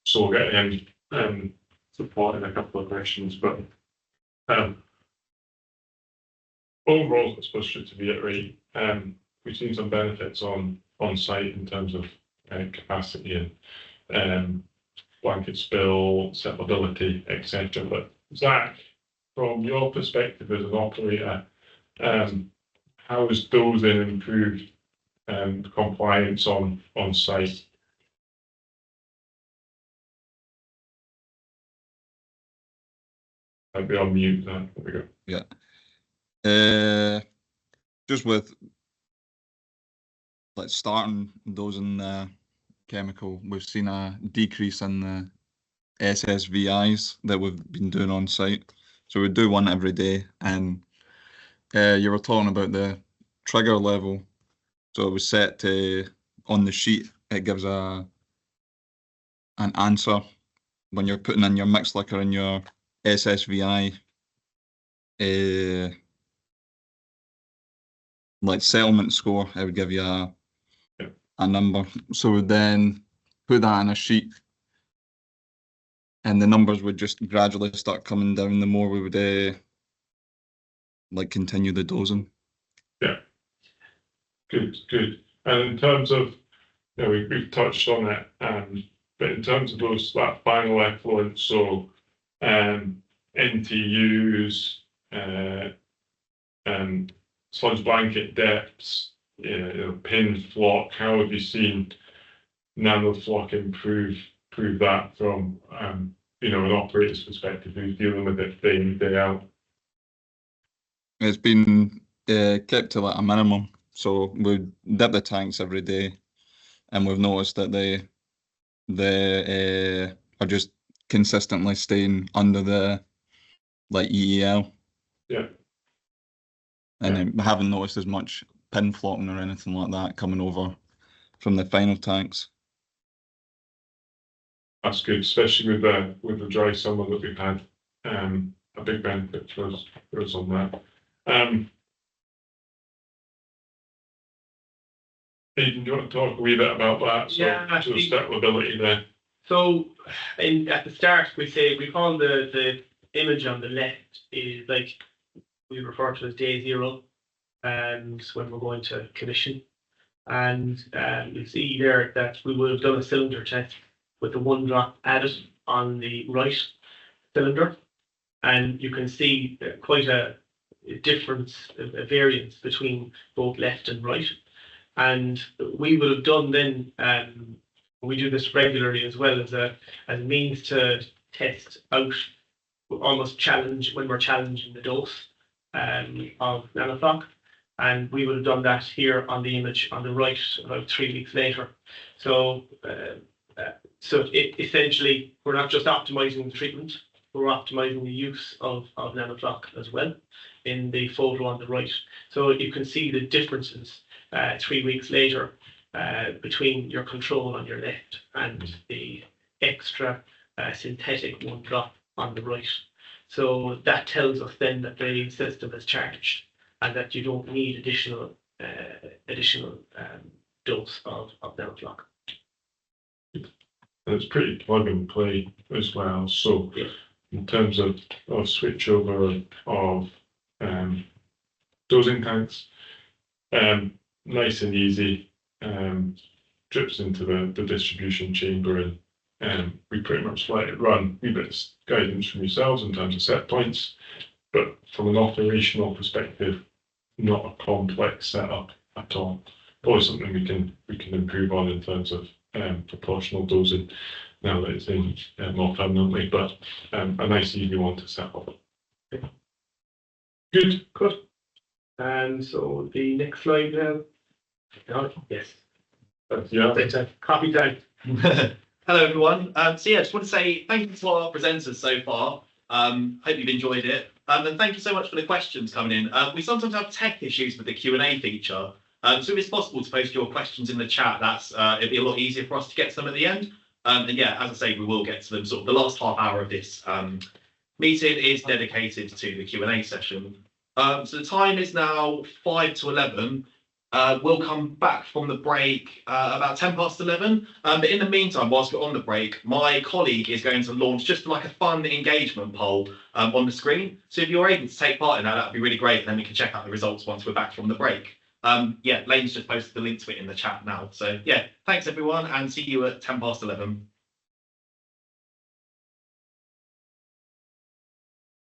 So we'll get him supporting a couple of questions, but overall, I suppose to reiterate, we've seen some benefits on site in terms of capacity and blanket spill, settleability, etc. But Zach, from your perspective as an operator, how has dosing improved compliance on site? I'd be on mute then. There we go. Yeah. Just with like starting dosing the chemical, we've seen a decrease in the SSVIs that we've been doing on site. So we do one every day, and you were talking about the trigger level. So it was set to on the sheet. It gives an answer when you're putting in your mixed liquor in your SSVI. Like settlement score, it would give you a number. So we'd then put that in a sheet, and the numbers would just gradually start coming down the more we would like continue the dosing. Yeah. Good. And in terms of, you know, we've touched on it, but in terms of that final effluent, so NTUs, sludge blanket depths, pin flock, how have you seen Nanofloc improve that from an operator's perspective who's dealing with it day in, day out? It's been kept to like a minimum. So we dip the tanks every day, and we've noticed that they are just consistently staying under the like EEL. Yeah. And we haven't noticed as much pin flocking or anything like that coming over from the final tanks. That's good, especially with the dry summer that we've had. A big benefit for us on that. Aidan, do you want to talk a wee bit about that? So, Yeah, so settleability there. So, at the start, we call the image on the left is like we refer to as day zero, and when we're going to commission, and you see there that we would have done a cylinder test with the 1 drop added on the right cylinder, and you can see quite a difference, a variance between both left and right. And we would have done then, we do this regularly as well as a means to test out, almost challenge when we're challenging the dose of Nanofloc. And we would have done that here on the image on the right about 3 weeks later. So, essentially, we're not just optimizing the treatment, we're optimizing the use of Nanofloc as well in the photo on the right. So you can see the differences 3 weeks later between your control on your left and the extra synthetic 1 drop on the right. So that tells us then that the system is charged and that you don't need additional dose of Nanofloc. It's pretty plug and play as well. So yeah. In terms of switchover of dosing tanks, nice and easy, drips into the distribution chamber, and we pretty much let it run. We bit of guidance from yourselves in terms of set points, but from an operational perspective, not a complex setup at all. Probably something we can improve on in terms of proportional dosing now that it's in more permanently, but a nice easy one to set up. Good. And so the next slide now. Oh, yes. Yeah. Copy time. Hello, everyone. So yeah, just want to say thank you to our presenters so far. Hope you've enjoyed it. And thank you so much for the questions coming in. We sometimes have tech issues with the Q&A feature. So if it's possible to post your questions in the chat, it'd be a lot easier for us to get to them at the end. And yeah, as I say, we will get to them. Sort of the last half hour of this meeting is dedicated to the Q&A session. So the time is now 5 to 11. We'll come back from the break about 10 past 11. But in the meantime, whilst we're on the break, my colleague is going to launch just like a fun engagement poll on the screen. So if you're able to take part in that, that'd be really great. And then we can check out the results once we're back from the break. Yeah, Lane's just posted the link to it in the chat now. So yeah, thanks everyone, and see you at 11:10.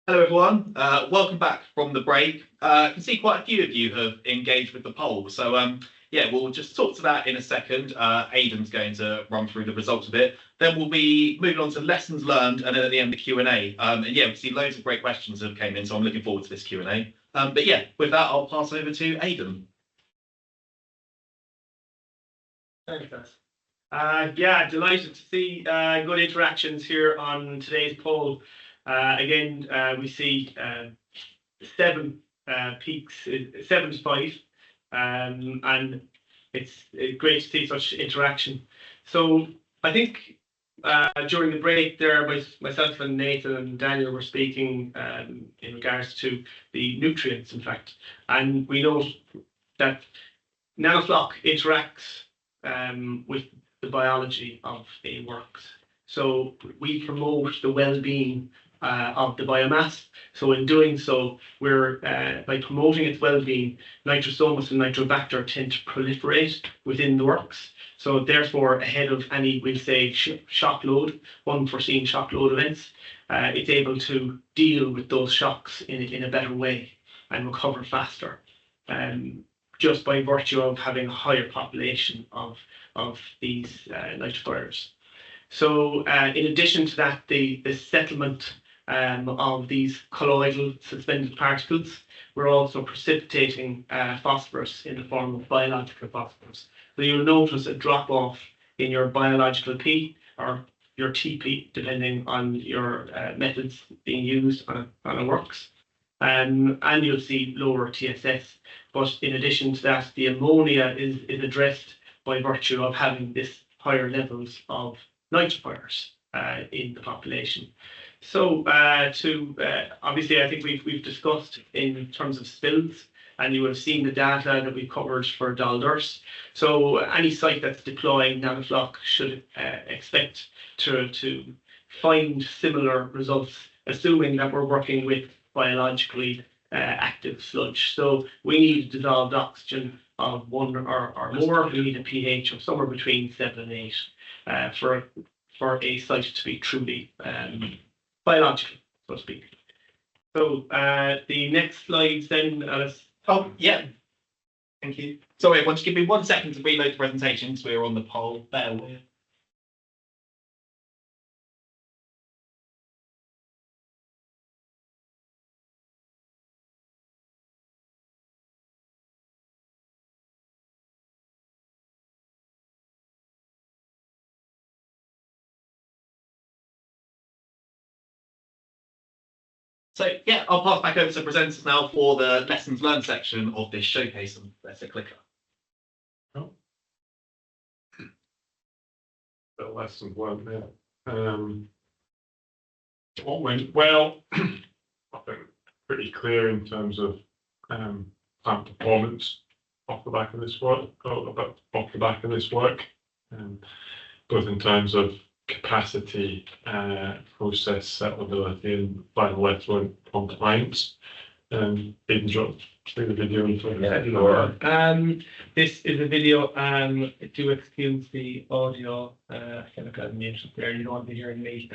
Hello everyone, welcome back from the break. I can see quite a few of you have engaged with the poll, so yeah, we'll just talk to that in a second. Aidan's going to run through the results of it. Then we'll be moving on to lessons learned, and then at the end the Q&A. And yeah, we see loads of great questions that have came in, so I'm looking forward to this Q&A. But yeah, with that, I'll pass over to Aidan. Thanks, guys. Yeah, delighted to see good interactions here on today's poll. Again, we see 7 peaks, 7 to 5, and it's great to see such interaction. So I think during the break there, myself and Nathan and Daniel were speaking in regards to the nutrients, in fact, and we know that Nanofloc interacts with the biology of a works. So we promote the well-being of the biomass. So in doing so, we're by promoting its well-being, nitrosomas and nitrobacter tend to proliferate within the works. So therefore, ahead of any, we'll say, shock load, unforeseen shock load events, it's able to deal with those shocks in a better way and recover faster, just by virtue of having a higher population of these nitrifiers. So in addition to that, the settlement of these colloidal suspended particles, we're also precipitating phosphorus in the form of biological phosphorus. So you'll notice a drop off in your biological P or your TP, depending on your methods being used on a works. And you'll see lower TSS. But in addition to that, the ammonia is addressed by virtue of having this higher levels of nitrifiers in the population. So obviously, I think we've discussed in terms of spills, and you would have seen the data that we covered for Dalderse. So any site that's deploying Nanofloc should expect to find similar results, assuming that we're working with biologically active sludge. So we need dissolved oxygen of 1 or more. We need a pH of somewhere between 7 and 8 for a site to be truly biological, so to speak. So the next slides then. Oh yeah, thank you. Sorry, everyone, just give me 1 second to reload the presentation because we're on the poll. Bear with. So yeah, I'll pass back over to presenters now for the lessons learned section of this showcase, and there's a clicker. Oh. The lessons learned there. What went well? I think pretty clear in terms of plant performance off the back of this work, both in terms of capacity, process settleability, and final effluent compliance. Aidan, do you want to see the video? This is a video. Do excuse the audio. I kind of got muted there. You don't want to be hearing me.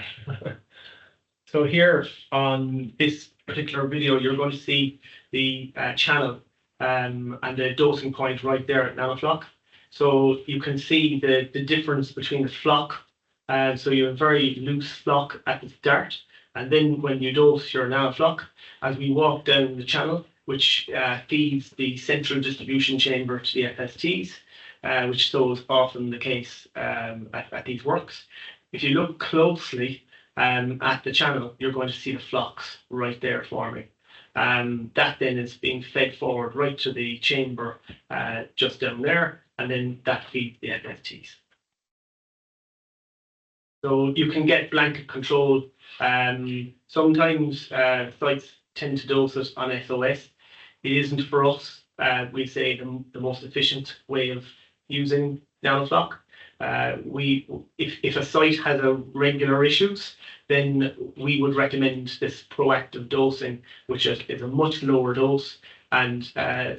So here on this particular video, you're going to see the channel and the dosing point right there at Nanofloc. So you can see the difference between the floc. So you have a very loose floc at the start, and then when you dose your Nanofloc, as we walk down the channel, which feeds the central distribution chamber to the FSTs, which so is often the case at these works. If you look closely at the channel, you're going to see the flocs right there forming. That then is being fed forward right to the chamber just down there, and then that feeds the FSTs. So you can get blanket control. Sometimes sites tend to dose it on SOS. It isn't for us. We say the most efficient way of using Nanofloc. If a site has a regular issues, then we would recommend this proactive dosing, which is a much lower dose, and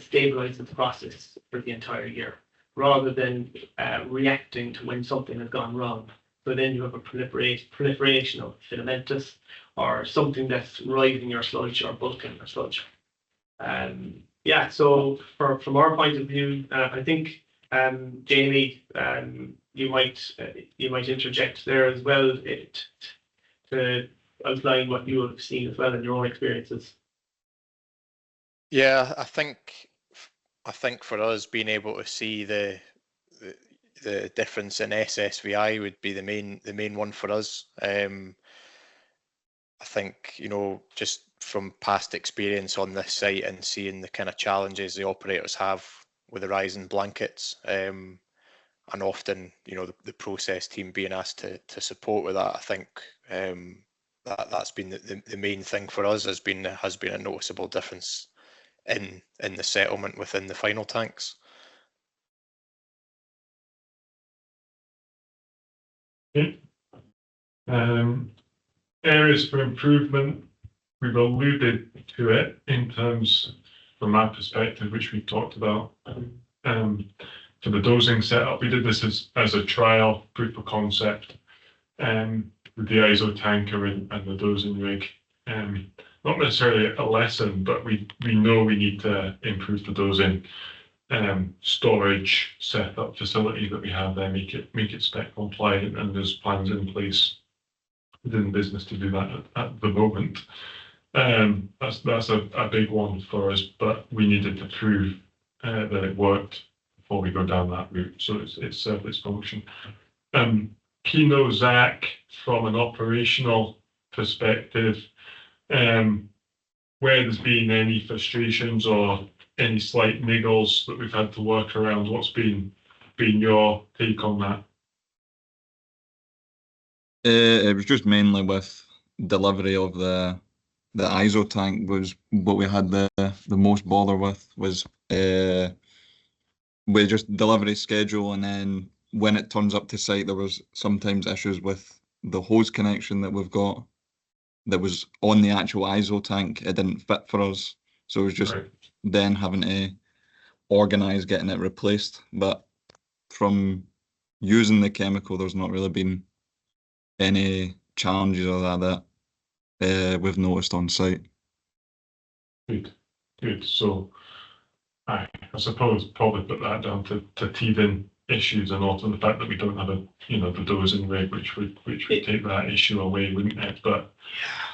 stabilizing the process for the entire year, rather than reacting to when something has gone wrong. So then you have a proliferation of filamentous or something that's rising your sludge or bulking your sludge. Yeah, so from our point of view, I think Jamie, you might interject there as well to outline what you have seen as well in your own experiences. Yeah, I think for us being able to see the difference in SSVI would be the main one for us. I think, you know, just from past experience on this site and seeing the kind of challenges the operators have with the rising blankets, and often, you know, the process team being asked to support with that, I think that's been the main thing for us, has been a noticeable difference in the settlement within the final tanks. Okay. Areas for improvement, we've alluded to it in terms, from our perspective, which we talked about. For the dosing setup, we did this as a trial proof of concept with the ISO tanker and the dosing rig. Not necessarily a lesson, but we know we need to improve the dosing storage setup facility that we have there, make it spec compliant, and there's plans in place within the business to do that at the moment. That's a big one for us, but we needed to prove that it worked before we go down that route, so it served its function. Kino, Zach, from an operational perspective, where there's been any frustrations or any slight niggles that we've had to work around, what's been your take on that? It was just mainly with delivery of the ISO tank was what we had the most bother with, was with just delivery schedule, and then when it turns up to site there was sometimes issues with the hose connection that we've got that was on the actual ISO tank. It didn't fit for us, so it was just then having to organise getting it replaced. But from using the chemical, there's not really been any challenges of that we've noticed on site. Good. So I suppose probably put that down to teething issues, and also the fact that we don't have the dosing rig, which would take that issue away, wouldn't it? But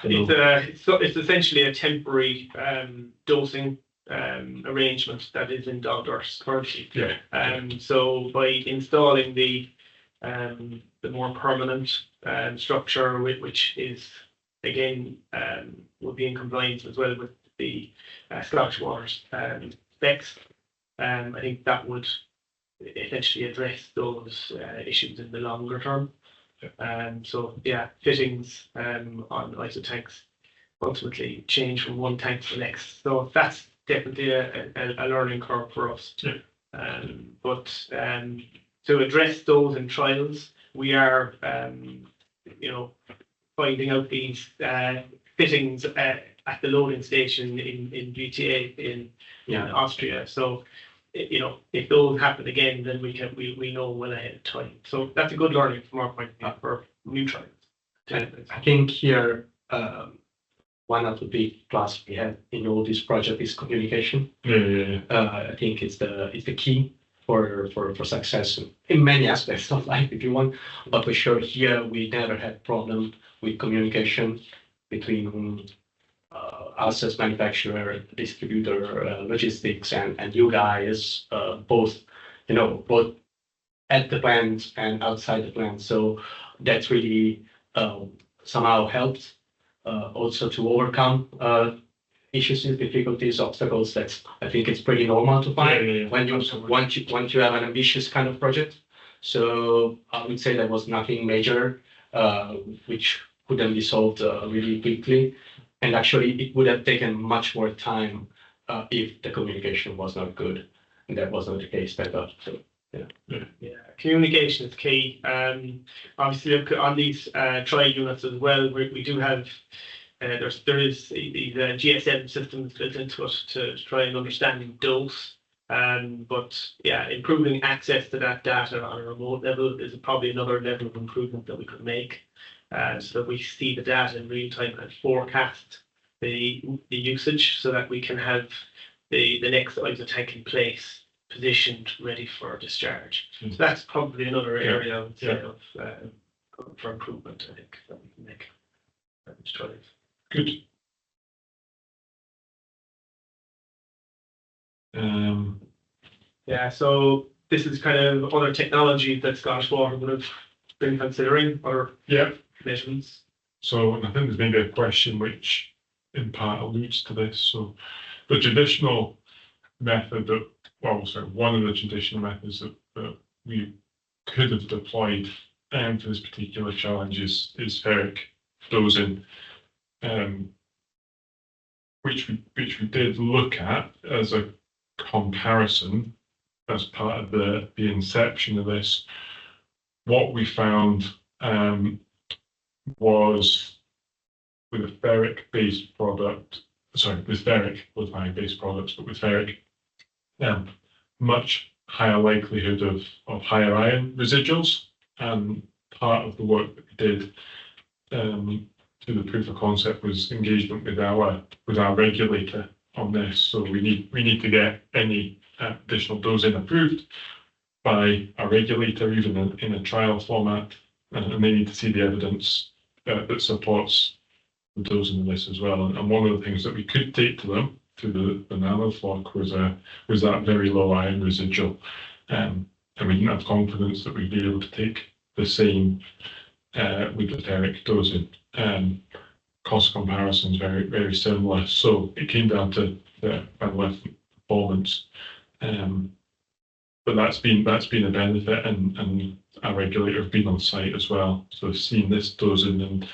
it's essentially a temporary dosing arrangement that is in Dalderse currently. Yeah. So by installing the more permanent structure, which is again will be in compliance as well with the Scottish Water specs, I think that would essentially address those issues in the longer term. So yeah, fittings on ISO tanks ultimately change from one tank to the next. So that's definitely a learning curve for us. Yeah. But to address those in trials, we are finding out these fittings at the loading station in GTA in Austria. So if those happen again, then we know well ahead of time. So that's a good learning from our point of view for new trials. I think here one of the big plus we have in all this project is communication. Yeah. I think it's the key for success in many aspects of life, if you want. But for sure, here we never had problem with communication between us as manufacturer, distributor, logistics, and you guys, both at the plant and outside the plant. So that's really somehow helped also to overcome issues, difficulties, obstacles. That I think it's pretty normal to find when you once you have an ambitious kind of project. So I would say there was nothing major which couldn't be solved really quickly. And actually, it would have taken much more time if the communication was not good, and that was not the case. So yeah, communication is key. Obviously, on these trial units as well, we do have there is these GSM systems built into it to try and understanding dose. But yeah, improving access to that data on a remote level is probably another level of improvement that we could make, so that we see the data in real time and forecast the usage, so that we can have the next ISO tank in place, positioned, ready for discharge. So that's probably another area I would say of for improvement, I think, that we can make. Good. Yeah, so this is kind of other technology that Scottish Water would have been considering, or measurements. So I think there's maybe a question which in part alludes to this. So the traditional method that, one of the traditional methods that we could have deployed for this particular challenge is ferric dosing, which we did look at as a comparison as part of the inception of this. What we found was with a ferric-based product, with ferric, with iron-based products, but with ferric, much higher likelihood of higher iron residuals. And part of the work that we did to the proof of concept was engagement with our regulator on this. So we need to get any additional dosing approved by our regulator, even in a trial format, and they need to see the evidence that supports the dosing of this as well. And one of the things that we could take to them through the Nanofloc was that very low iron residual, and we didn't have confidence that we'd be able to take the same with the ferric dosing. Cost comparisons very similar, so it came down to the performance. But that's been a benefit, and our regulator have been on site as well, so seeing this dosing, and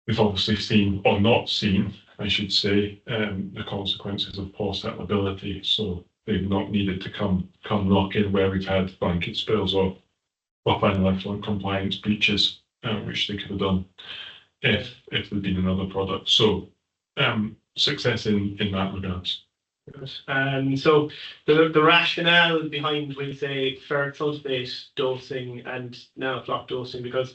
we've obviously seen, or not seen, I should say, the consequences of poor settleability. So they've not needed to come knock in where we've had blanket spills or final effluent compliance breaches, which they could have done if there'd been another product. So success in that regards. So the rationale behind, we say, ferric sulfate dosing and Nanofloc dosing, because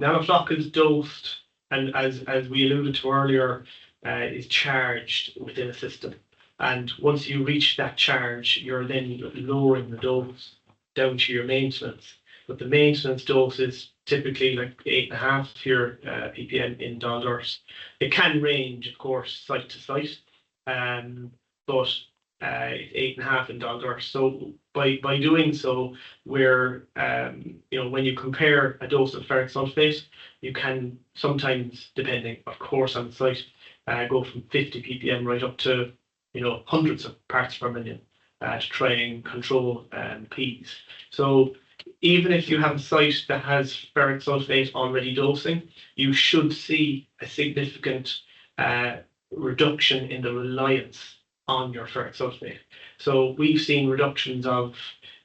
Nanofloc is dosed, and as we alluded to earlier, is charged within a system. And once you reach that charge, you're then lowering the dose down to your maintenance. But the maintenance dose is typically like 8.5 here ppm in Dalderse. It can range, of course, site to site, but 8.5 in Dalderse. So by doing so, we're when you compare a dose of ferric sulfate, you can sometimes, depending, of course, on the site, go from 50 ppm right up to hundreds of parts per million to try and control P's. So even if you have a site that has ferric sulfate already dosing, you should see a significant reduction in the reliance on your ferric sulfate. So we've seen reductions of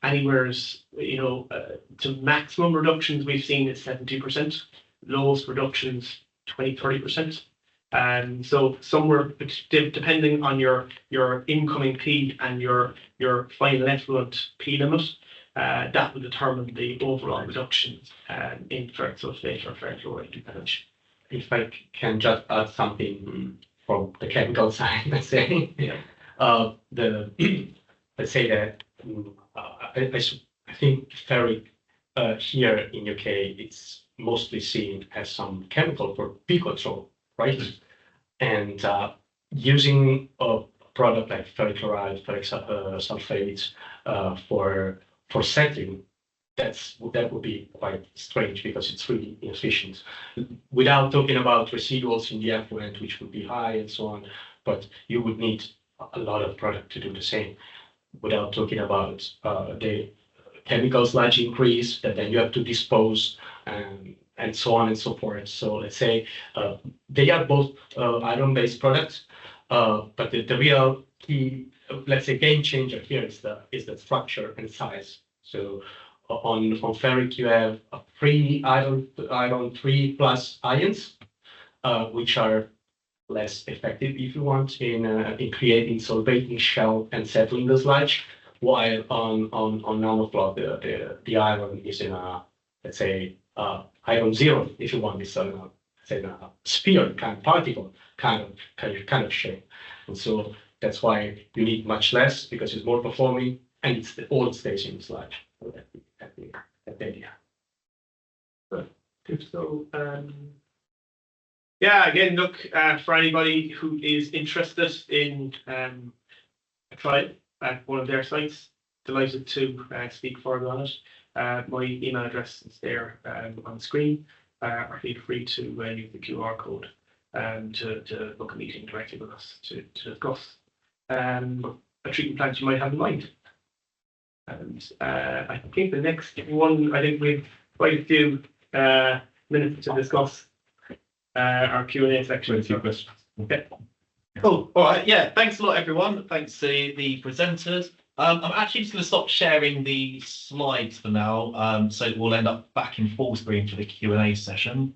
anywhere, to maximum reductions we've seen is 70%, lowest reductions 20-30%. And so somewhere, depending on your incoming P and your final effluent P limit, that will determine the overall reductions in ferric sulfate or ferric chloride usage. If I can just add something from the chemical side, let's say. Let's say that I think ferric here in UK, it's mostly seen as some chemical for P control, right? And using a product like ferric chloride, ferric sulfate for settling, that would be quite strange, because it's really inefficient. Without talking about residuals in the effluent, which would be high and so on, but you would need a lot of product to do the same. Without talking about the chemical sludge increase that then you have to dispose, and so on and so forth. So let's say they are both iron-based products, but the real key, let's say, game changer here is the structure and size. So on ferric you have 3 iron 3+ ions, which are less effective, if you want, in creating solvating shell and settling the sludge. While on Nanofloc, the iron is in a, let's say, iron zero, if you want, it's a sphere kind of particle kind of shape. And so that's why you need much less, because it's more performing and it's the old stays in the sludge. So that's the idea. So, yeah, again, look, for anybody who is interested in a trial at one of their sites, delighted to speak further on it. My email address is there on the screen, or feel free to use the QR code to book a meeting directly with us to discuss a treatment plant you might have in mind. And I think the next one, I think we've quite a few minutes to discuss our Q&A section. Okay. Cool. All right. Yeah. Thanks a lot, everyone. Thanks to the presenters. I'm actually just going to stop sharing the slides for now, so we'll end up back in full screen for the Q&A session.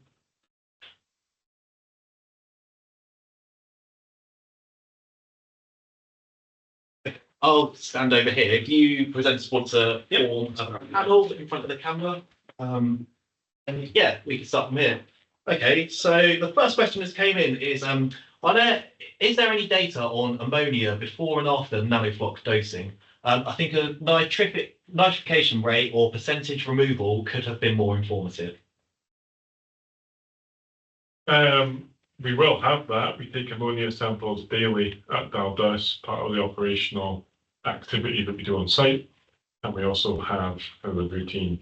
I'll stand over here. If you presenters want to form a panel in front of the camera, and yeah, we can start from here. Okay, so the first question that came in is, is there any data on ammonia before and after Nanofloc dosing? I think a nitrification rate or percentage removal could have been more informative. We will have that. We take ammonia samples daily at Dalderse, part of the operational activity that we do on site. And we also have a routine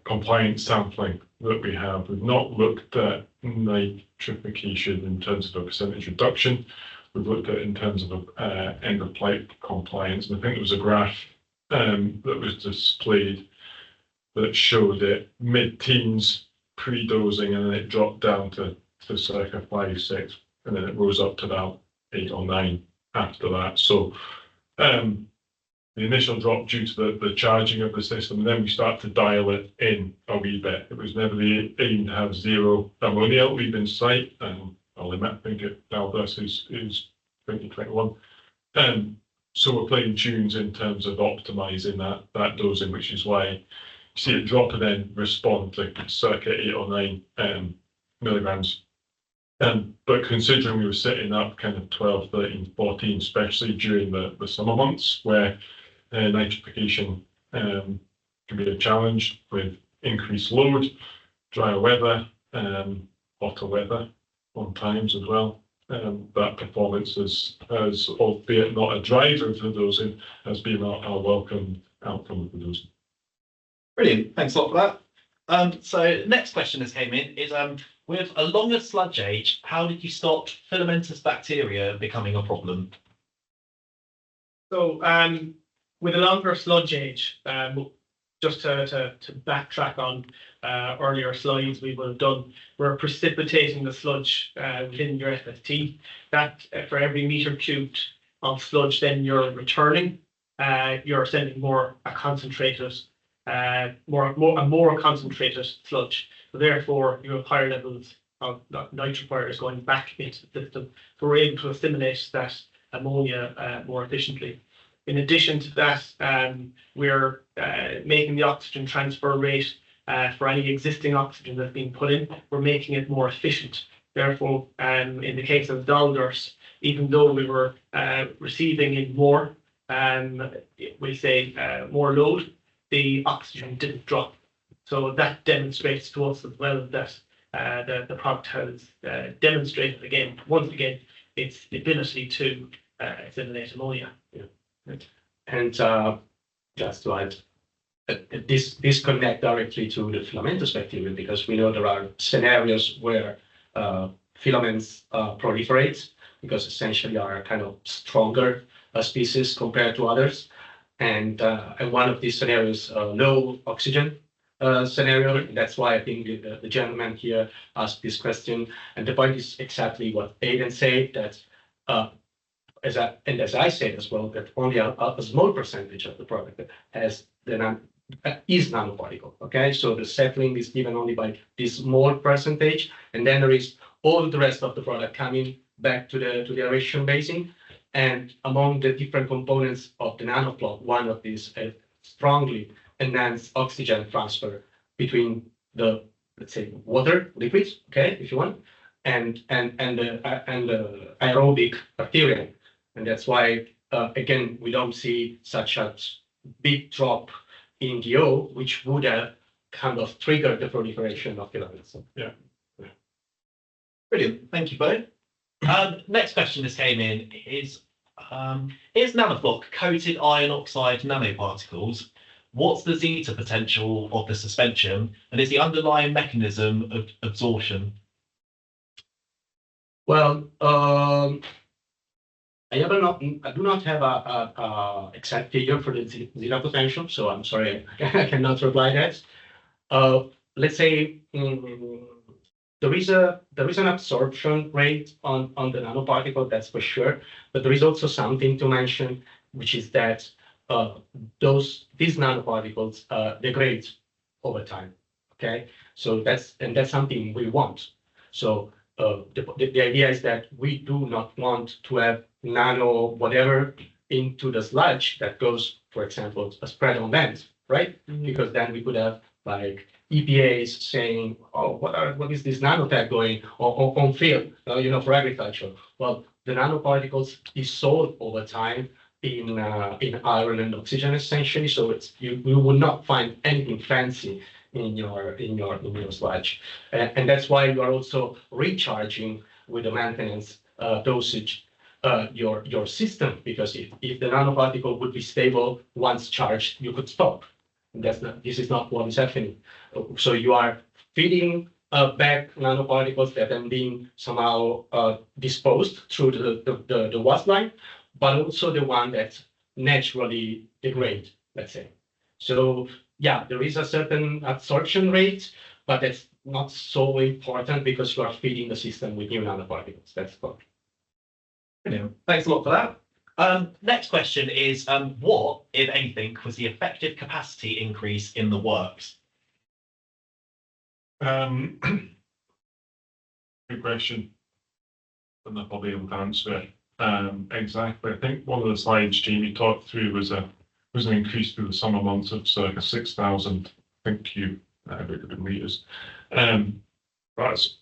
compliance sampling that we have. We've not looked at nitrification in terms of a percentage reduction. We've looked at it in terms of end of life compliance. And I think there was a graph that was displayed that showed it mid-teens pre-dosing, and then it dropped down to circa 5, 6, and then it rose up to about 8 or 9 after that. So the initial drop due to the charging of the system, and then we start to dial it in a wee bit. It was never the aim to have zero ammonia leaving site, and I'll admit, I think at Dalderse is 2021. So we're playing tunes in terms of optimizing that dosing, which is why you see it drop and then respond to circa 8 or 9 milligrams. But considering we were setting up kind of 12, 13, 14, especially during the summer months where nitrification can be a challenge with increased load, drier weather, hotter weather on times as well. That performance has, albeit not a driver for dosing, has been our welcome outcome of the dosing. Brilliant. Thanks a lot for that. So next question that came in is, with a longer sludge age, how did you stop filamentous bacteria becoming a problem? So with a longer sludge age, just to backtrack on earlier slides we would have done, we're precipitating the sludge within your FFT. That for every meter cubed of sludge then you're returning, you're sending a concentrated sludge. So therefore you have higher levels of nitrifiers going back into the system. So we're able to assimilate that ammonia more efficiently. In addition to that, we're making the oxygen transfer rate for any existing oxygen that's being put in, we're making it more efficient. Therefore, in the case of Dalderse, even though we were receiving in more, more load, the oxygen didn't drop. So that demonstrates to us as well that the product has demonstrated once again its ability to assimilate ammonia. Yeah. And just to add, this connects directly to the filamentous bacteria, because we know there are scenarios where filaments proliferate, because essentially are kind of stronger species compared to others. And one of these scenarios, low oxygen scenario. And that's why I think the gentleman here asked this question. And the point is exactly what Aidan said, that as I said as well, that only a small percentage of the product has is nanoparticle. Okay, so the settling is given only by this small percentage, and then there is all the rest of the product coming back to the aeration basin. And among the different components of the Nanofloc, one of these strongly enhanced oxygen transfer between the, let's say, water liquids, okay, if you want, and the aerobic bacteria. And that's why, again, we don't see such a big drop in DO, which would have kind of triggered the proliferation of filaments. Yeah. Brilliant. Thank you both. Next question that came in is Nanofloc coated iron oxide nanoparticles? What's the zeta potential of the suspension, and is the underlying mechanism of absorption? Well, I do not have a exact figure for the zeta potential, so I'm sorry, I cannot reply that. Let's say there is an absorption rate on the nanoparticle, that's for sure, but there is also something to mention, which is that these nanoparticles degrade over time. Okay, so that's something we want. So the idea is that we do not want to have nano whatever into the sludge that goes, for example, a spread on land, right? Because then we could have like EPAs saying, oh, what is this nanotech going on field, for agriculture? Well, the nanoparticles dissolve over time in iron and oxygen essentially, so you will not find anything fancy in your sludge, and that's why you are also recharging with the maintenance dosage your system, because if the nanoparticle would be stable once charged, you could stop. This is not what is happening. So you are feeding back nanoparticles that are being somehow disposed through the wash line, but also the one that naturally degrade, let's say. So yeah, there is a certain absorption rate, but that's not so important because you are feeding the system with new nanoparticles. That's good. Brilliant. Thanks a lot for that. Next question is, what, if anything, was the effective capacity increase in the works? Good question. I'm not probably able to answer it exactly. I think one of the slides Jamie talked through was an increase through the summer months of circa 6,000 meters. That's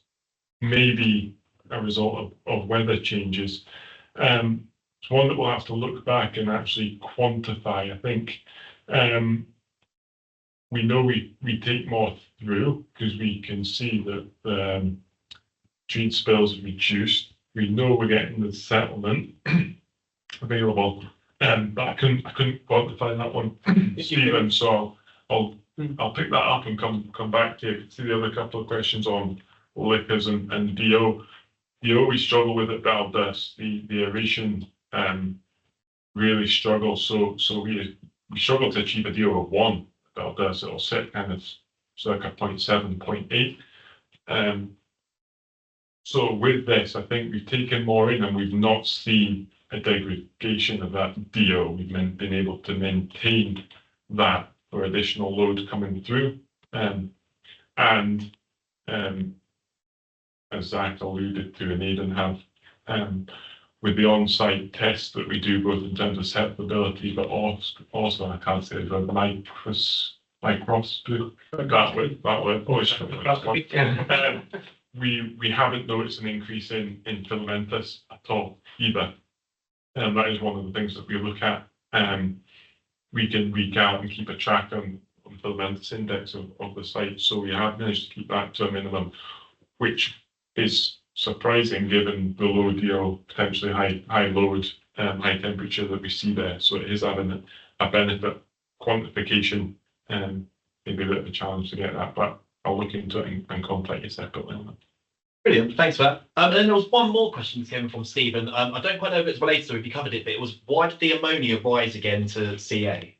maybe a result of weather changes. It's one that we'll have to look back and actually quantify. I think we know we take more through because we can see that the treat spills are reduced. We know we're getting the settlement available, but I couldn't quantify that one, Stephen. So I'll pick that up and come back to you. See the other couple of questions on liquors and DO. DO we struggle with at Dalderse. The aeration really struggles. So we struggle to achieve a DO of 1 at Dalderse. It'll sit kind of circa 0.7, 0.8. So with this, I think we've taken more in and we've not seen a degradation of that DO. We've been able to maintain that for additional load coming through. As Zach alluded to and Aidan have, with the on-site tests that we do, both in terms of separability, but also I can't say the microscopy. We haven't noticed an increase in filamentous at all either. That is one of the things that we look at. Week in, week out, and keep a track on filamentous index of the site. So we have managed to keep that to a minimum, which is surprising given the low DO, potentially high load, high temperature that we see there. So it is having a benefit. Quantification maybe a bit of a challenge to get that, but I'll look into it and contact you separately on that. Brilliant, thanks for that. And then there was one more question that came from Stephen. I don't quite know if it's related to if you covered it, but it was, why did the ammonia rise again to CA?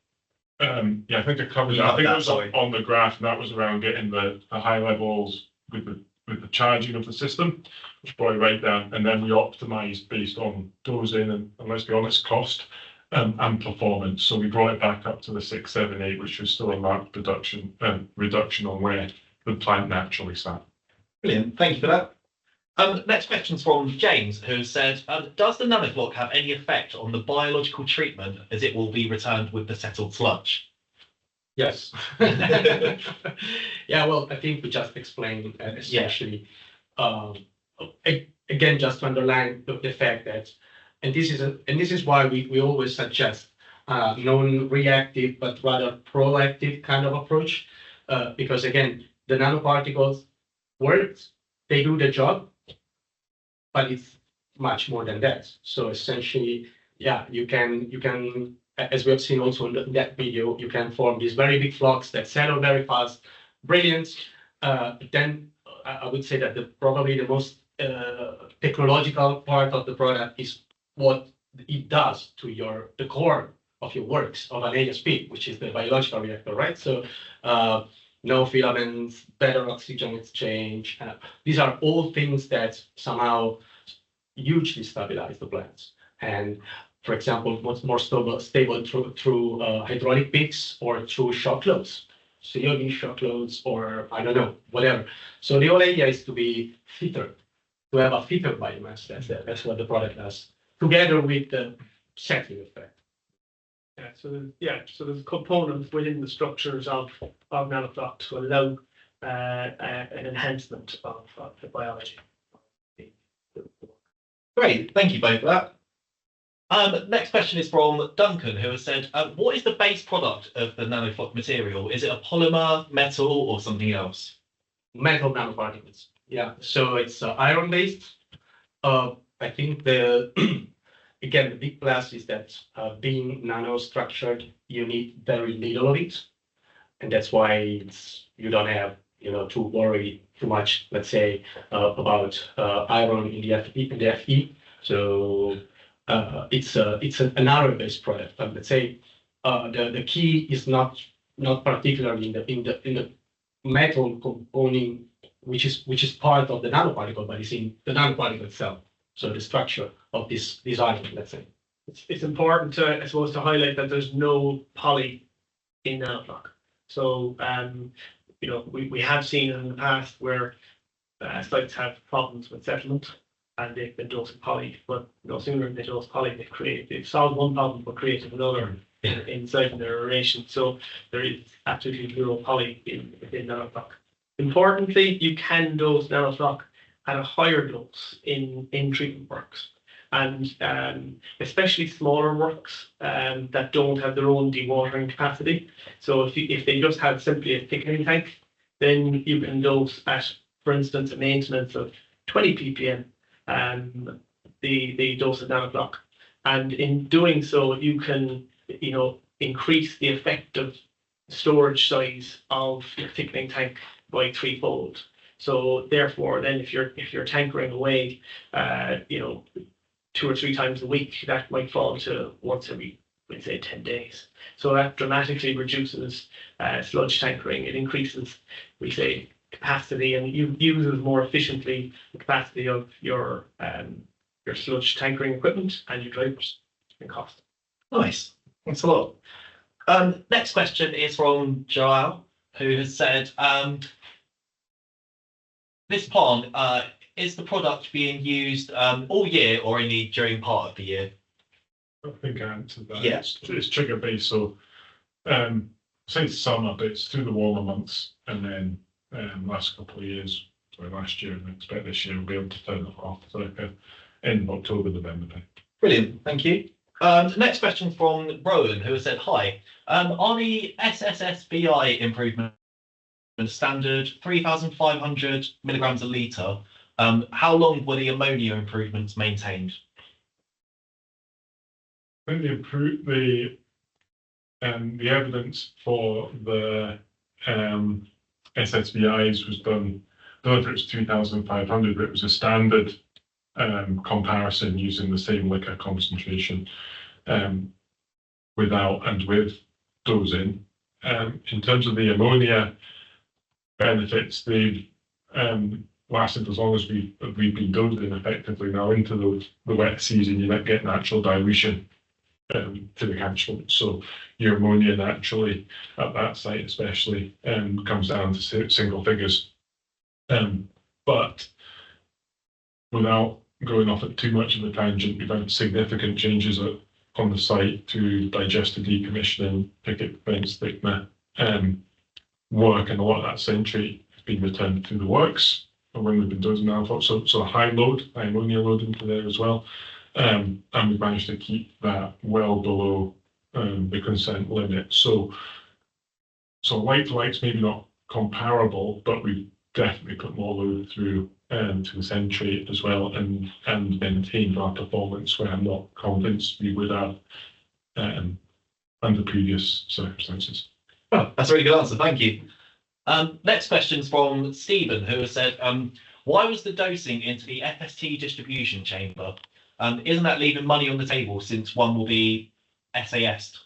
Yeah, I think I covered that. I think it was on the graph, and that was around getting the high levels with the charging of the system, which brought it right down, and then we optimized based on dosing and let's be honest, cost and performance. So we brought it back up to the 678, which was still a marked reduction on where the plant naturally sat. Brilliant, thank you for that. Next question's from James, who said, does the nanofloc have any effect on the biological treatment as it will be returned with the settled sludge? Yes. Yeah, well, I think we just explained essentially. Again, just to underline the fact that, and this is why we always suggest non-reactive but rather proactive kind of approach, because again, the nanoparticles work, they do the job, but it's much more than that. So essentially, yeah, you can, as we have seen also in that video, you can form these very big flocks that settle very fast, brilliant. But then I would say that probably the most technological part of the product is what it does to the core of your works of an ASP, which is the biological reactor, right? So no filaments, better oxygen exchange. These are all things that somehow hugely stabilize the plants. And for example, what's more stable through hydraulic peaks or through shock loads, COD shock loads, or I don't know, whatever. So the whole idea is to be fitter, to have a fitter biomass. That's what the product does, together with the settling effect. So there's components within the structures of nanofloc to allow an enhancement of the biology. Great, thank you both for that. Next question is from Duncan, who has said, what is the base product of the nanofloc material? Is it a polymer, metal, or something else? Metal nanoparticles. Yeah, so it's iron based. I think again, the big plus is that being nano-structured, you need very little of it, and that's why you don't have to worry too much, let's say, about iron in the Fe. So it's an iron-based product. But let's say the key is not particularly in the metal component, which is part of the nanoparticle, but it's in the nanoparticle itself. So the structure of this iron, let's say. It's important to, I suppose, to highlight that there's no poly in nanofloc. So we have seen in the past where sites have problems with settlement and they've been dosing poly, but no sooner than they dose poly, they've solved one problem but created another inside their aeration. So there is absolutely zero poly within nanofloc. Importantly, you can dose nanofloc at a higher dose in treatment works, and especially smaller works that don't have their own dewatering capacity. So if they just have simply a thickening tank, then you can dose at, for instance, a maintenance of 20 ppm the dose of nanofloc, and in doing so, you can increase the effective storage size of your thickening tank by threefold. So therefore, then if you're tankering away, 2 or 3 times a week, that might fall to once every, let's say, 10 days. So that dramatically reduces sludge tankering. It increases, we say, capacity, and uses more efficiently the capacity of your sludge tankering equipment and your drivers and cost. Nice, thanks a lot. Next question is from Joel, who has said, this pond, is the product being used all year or only during part of the year? I think I answered that. Yeah. It's trigger based, so since summer, but it's through the warmer months, and then last couple of years, last year, and I expect this year we'll be able to turn it off. So end of October, November time. Brilliant, thank you. Next question from Rowan, who has said, hi, are the SSSBI improvements standard 3,500 milligrams a litre? How long were the ammonia improvements maintained? I think the evidence for the SSBIs was done, I don't know if it was 3,500, but it was a standard comparison using the same liquor concentration without and with dosing. In terms of the ammonia benefits, they've lasted as long as we've been dosing effectively. Now into the wet season, you might get natural dilution to the catchment. So your ammonia naturally at that site especially comes down to single figures. But without going off at too much of a tangent, we've had significant changes on the site to digester decommissioning, picket fence thickener, work, and a lot of that century has been returned to the works when we've been doing Nanofloc. So a high load, high ammonia load into there as well. And we've managed to keep that well below the consent limit. So like to like's maybe not comparable, but we've definitely put more load through to the century as well, and maintained our performance where I'm not convinced we would have under previous circumstances. Oh, that's a really good answer. Thank you. Next question's from Stephen, who has said, why was the dosing into the FST distribution chamber? Isn't that leaving money on the table since one will be SAS'd?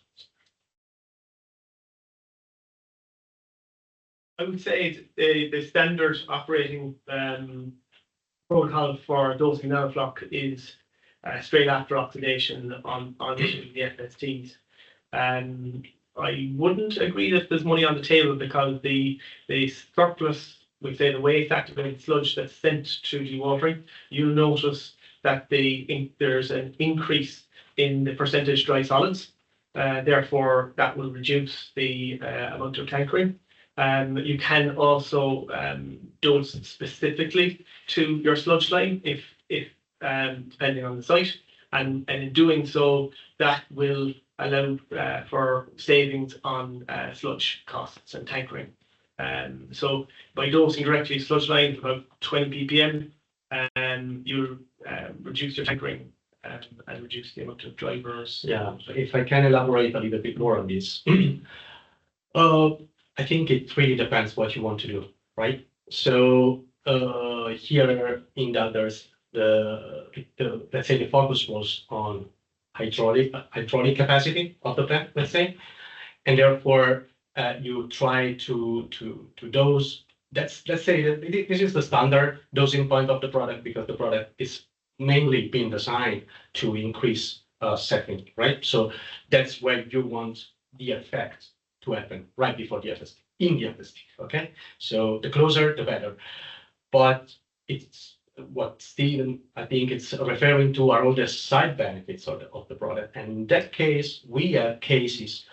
I would say the standard operating protocol for dosing Nanofloc is straight after oxidation on the FSTs. I wouldn't agree that there's money on the table, because the surplus, we say the waste activated sludge that's sent to dewatering, you'll notice that there's an increase in the percentage dry solids. Therefore, that will reduce the amount of tankering. You can also dose specifically to your sludge line if depending on the site, and in doing so, that will allow for savings on sludge costs and tankering. So by dosing directly to sludge line about 20 ppm, you'll reduce your tankering and reduce the amount of drivers. Yeah, if I can elaborate a little bit more on this. I think it really depends what you want to do, right? So here in Dalderse, let's say the focus was on hydraulic capacity of the plant, let's say, and therefore you try to dose. Let's say that this is the standard dosing point of the product, because the product is mainly being designed to increase settling, right? So that's where you want the effect to happen right before the FST, in the FST, okay? So the closer, the better. But it's what Stephen, I think it's referring to, are all the side benefits of the product. And in that case, we have cases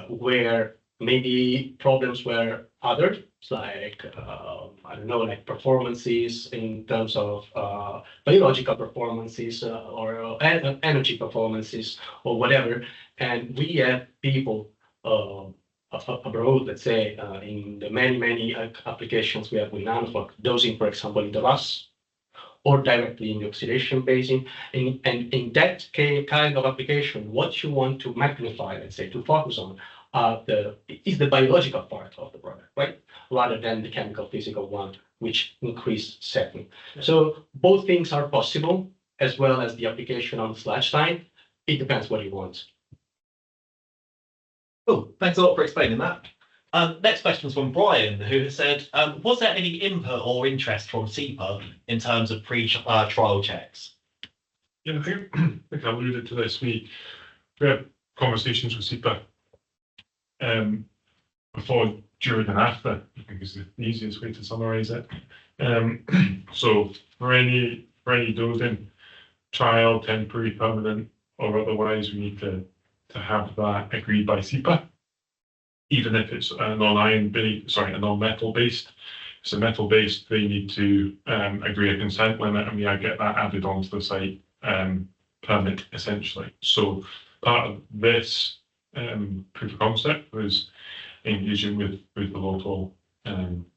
where maybe problems were others, like, I don't know, like performances in terms of biological performances or energy performances or whatever. And we have people abroad, let's say, in the many applications we have with Nanofloc, dosing, for example, in the RAS or directly in the oxidation basin. And in that kind of application, what you want to magnify, let's say, to focus on is the biological part of the product, right? Rather than the chemical physical one, which increase settling. So both things are possible, as well as the application on the sludge line. It depends what you want. Cool. Thanks a lot for explaining that. Next question is from Brian, who has said, was there any input or interest from SEPA in terms of pre-trial checks? Yeah, I think I alluded to this. We had conversations with SEPA before, during, and after, I think is the easiest way to summarize it. So for any dosing, trial, temporary, permanent, or otherwise, we need to have that agreed by SEPA, even if it's a non-metal based. It's a metal based, they need to agree a consent limit, and we get that added onto the site permit, essentially. So part of this proof of concept was engaging with the local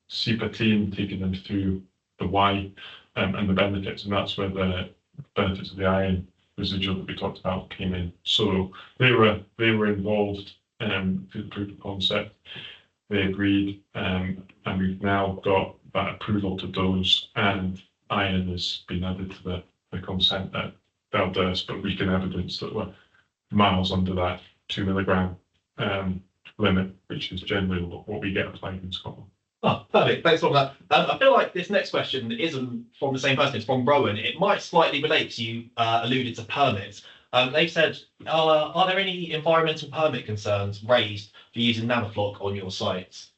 SEPA team, taking them through the why and the benefits, and that's where the benefits of the iron residual that we talked about came in. So they were involved through the proof of concept. They agreed, and we've now got that approval to dose, and iron has been added to the consent at Dalderse, but we can evidence that we're miles under that 2 milligram limit, which is generally what we get applied in Scotland. Oh, perfect. Thanks for that. I feel like this next question isn't from the same person, it's from Rowan. It might slightly relate to you alluded to permits. They've said, are there any environmental permit concerns raised for using Nanofloc on your sites?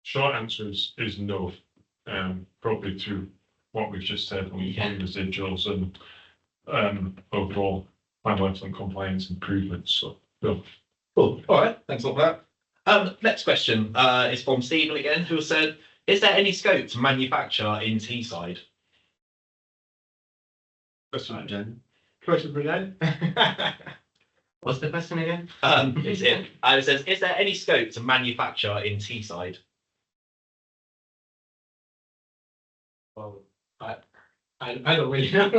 Short answer is no. Probably through what we've just said on residuals and overall environmental and compliance improvements. So, yeah. Cool. All right. Thanks a lot for that. Next question is from Stephen again, who said, "Is there any scope to manufacture in Teesside?" Question for Dan. What's the question again? It says, "Is there any scope to manufacture in Teesside?" Well, I don't really know.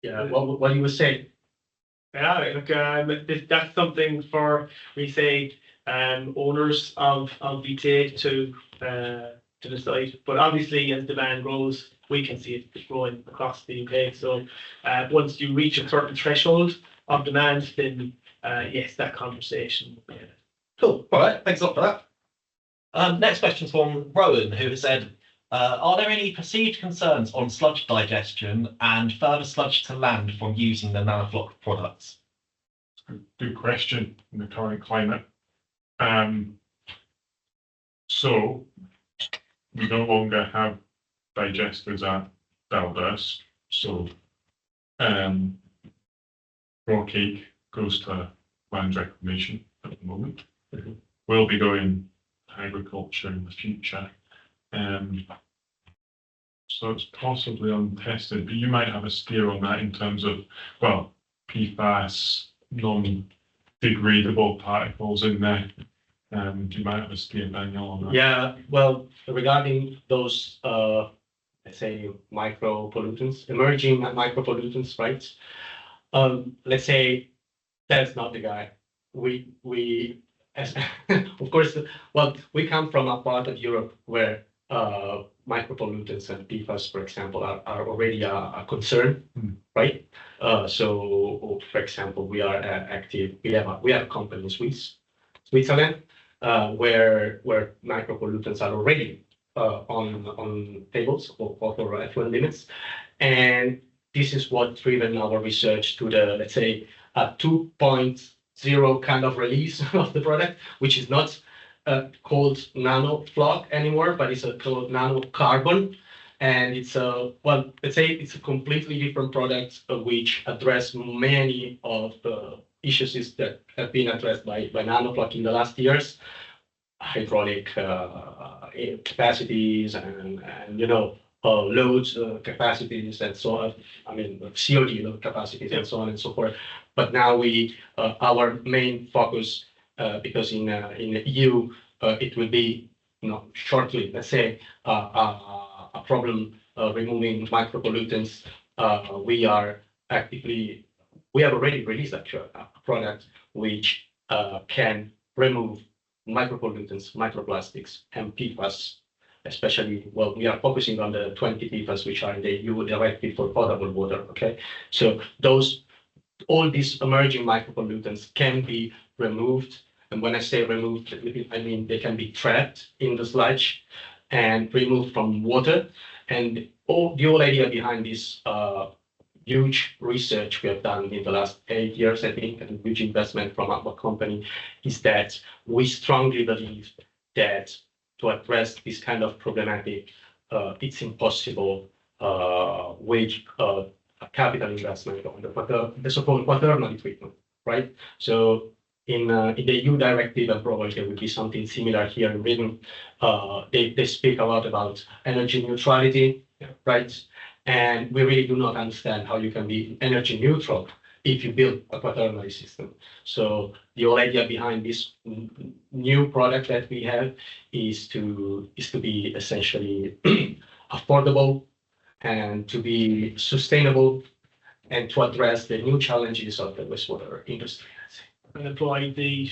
Yeah, what you were saying? Yeah, look, that's something for, we say, owners of VTA to decide. But obviously, as demand grows, we can see it growing across the UK. So once you reach a certain threshold of demand, then yes, that conversation. Cool. All right. Thanks a lot for that. Next question is from Rowan, who has said, "Are there any perceived concerns on sludge digestion and further sludge to land from using the Nanofloc products?" Good question in the current climate. So we no longer have digesters at Dalderse. So raw cake goes to land reclamation at the moment. We'll be going to agriculture in the future. So it's possibly untested, but you might have a steer on that in terms of, well, PFAS, non-degradable particles in there. You might have a steer, Daniel, on that. Yeah, well, regarding those, let's say, micropollutants, emerging micropollutants, right? Let's say that's not the guy. As of course, well, we come from a part of Europe where micropollutants and PFAS, for example, are already a concern, right? So, for example, we are active. We have a company in Switzerland, where micropollutants are already on tables or effluent limits, and this is what driven our research to the, let's say, a 2.0 kind of release of the product, which is not called Nanofloc anymore, but it's called nanocarbon, and it's a, well, let's say it's a completely different product which address many of the issues that have been addressed by Nanofloc in the last years, hydraulic capacities and loads capacities and so on. I mean, COD load capacities and so on and so forth. But now our main focus, because in the EU it will be shortly, let's say, a problem removing micropollutants. We have already released actually a product which can remove micropollutants, microplastics, and PFAS. Especially, well, we are focusing on the 20 PFAS which are in the EU directive for potable water. Okay, so all these emerging micropollutants can be removed, and when I say removed, I mean they can be trapped in the sludge and removed from water. And the whole idea behind this huge research we have done in the last 8 years, I think, and huge investment from our company, is that we strongly believe that to address this kind of problematic, it's impossible with a capital investment on the so-called quaternary treatment, right? So in the EU directive, and probably there will be something similar here in Britain, they speak a lot about energy neutrality, right? And we really do not understand how you can be energy neutral if you build a quaternary system. So the whole idea behind this new product that we have is to be essentially affordable and to be sustainable and to address the new challenges of the wastewater industry. And apply the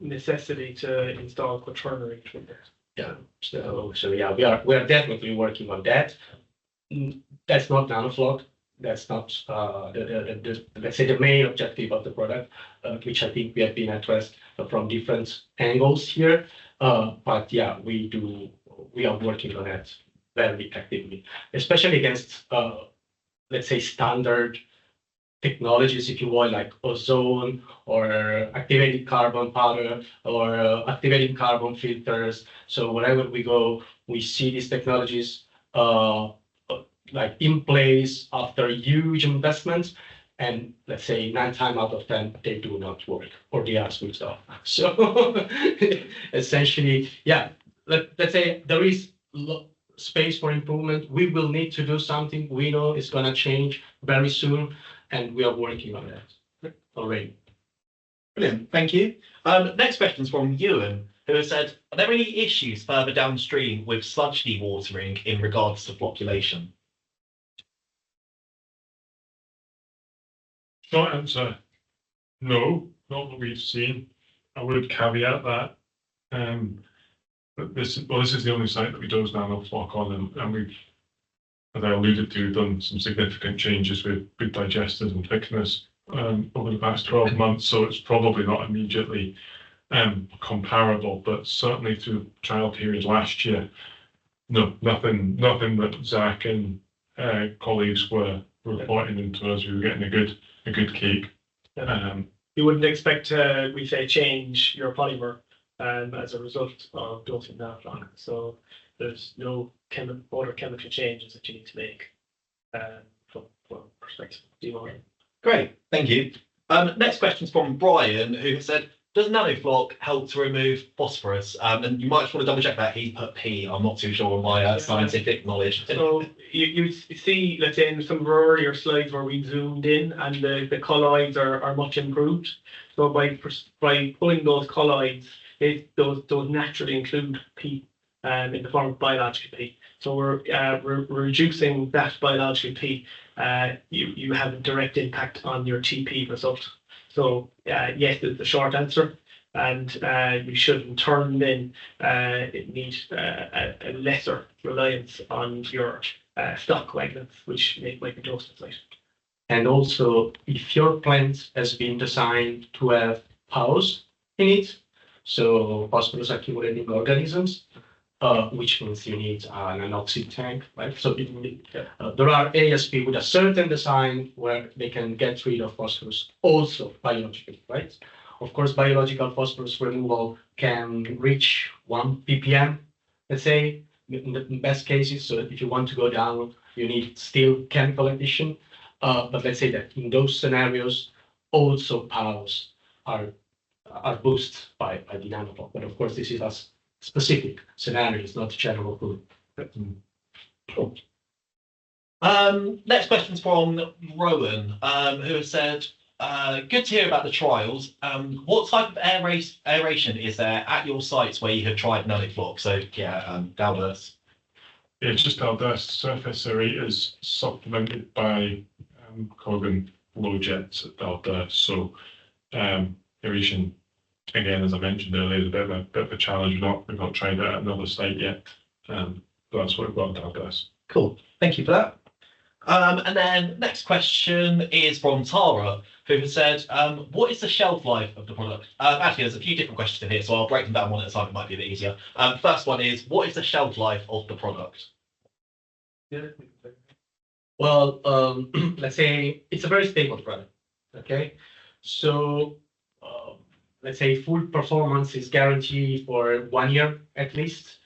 necessity to install quaternary treatment. Yeah. So yeah, we are definitely working on that. That's not Nanofloc. That's not let's say the main objective of the product, which I think we have been addressed from different angles here. But yeah, we are working on it very actively, especially against let's say standard technologies, if you want, like ozone or activated carbon powder or activated carbon filters. So wherever we go, we see these technologies like in place after huge investments. And let's say 9 times out of 10, they do not work or they are switched off. So essentially, yeah, let's say there is space for improvement. We will need to do something. We know it's going to change very soon, and we are working on that already. Brilliant, thank you. Next question is from Ewan, who has said, are there any issues further downstream with sludge dewatering in regards to flocculation? Short answer, no, not that we've seen. I would caveat that. But this is the only site that we do Nanofloc on, and we've, as I alluded to, done some significant changes with digesters and thickeners over the past 12 months. So it's probably not immediately comparable, but certainly through trial period last year, no, nothing that Zach and colleagues were reporting into us. We were getting a good cake. You wouldn't expect to, we say, change your polymer as a result of dosing Nanofloc. So there's no water chemical changes that you need to make from perspective of dewatering. Great, thank you. Next question is from Brian, who said, does Nanofloc help to remove phosphorus? And you might just want to double check that. He put P. I'm not too sure of my scientific knowledge. So you see, let's say in some of our earlier slides where we zoomed in and the colloids are much improved. So by pulling those colloids, those naturally include P in the form of biological P. So we're reducing that biological P. You have a direct impact on your TP result. So yes, is the short answer, and you should in turn then need a lesser reliance on your stock coagulants, which might be dosed at site. And also, if your plant has been designed to have PAOs in it, so phosphorus accumulating organisms, which means you need an oxy tank, right? So there are ASP with a certain design where they can get rid of phosphorus, also biologically, right? Of course, biological phosphorus removal can reach 1 ppm, let's say, in the best cases. So if you want to go down, you need still chemical addition. But let's say that in those scenarios, also PAOs are boosted by the Nanofloc. But of course, this is a specific scenarios, not general rule. Cool. Next question is from Rowan, who has said, good to hear about the trials. What type of aeration is there at your sites where you have tried Nanofloc? So yeah, Dalderse. Yeah, just Dalderse surface aerators supplemented by Corbin flow jets at Dalderse. So aeration, again, as I mentioned earlier, is a bit of a challenge. We've not tried it at another site yet. But that's what we've got at Dalderse. Cool, thank you for that. And then next question is from Tara, who has said, what is the shelf life of the product? Actually, there's a few different questions in here, so I'll break them down one at a time. It might be a bit easier. First one is, what is the shelf life of the product? Well, let's say it's a very stable product. Okay, so let's say full performance is guaranteed for 1 year at least,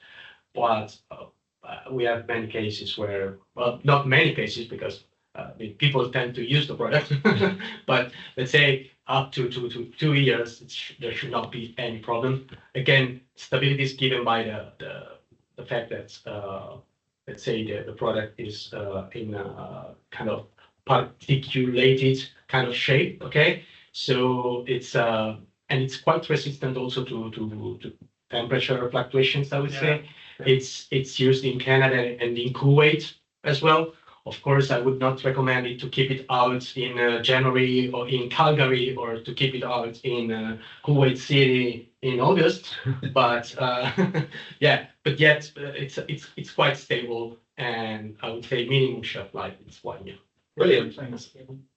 but we have many cases where, well, not many cases because people tend to use the product, but let's say up to 2 years, there should not be any problem. Again, stability is given by the fact that let's say the product is in a kind of particulated kind of shape. Okay, so it's and it's quite resistant also to temperature fluctuations, I would say. It's used in Canada and in Kuwait as well. Of course, I would not recommend it to keep it out in January or in Calgary, or to keep it out in Kuwait City in August. But yeah, but yet it's quite stable, and I would say minimum shelf life is 1 year. Brilliant, thanks.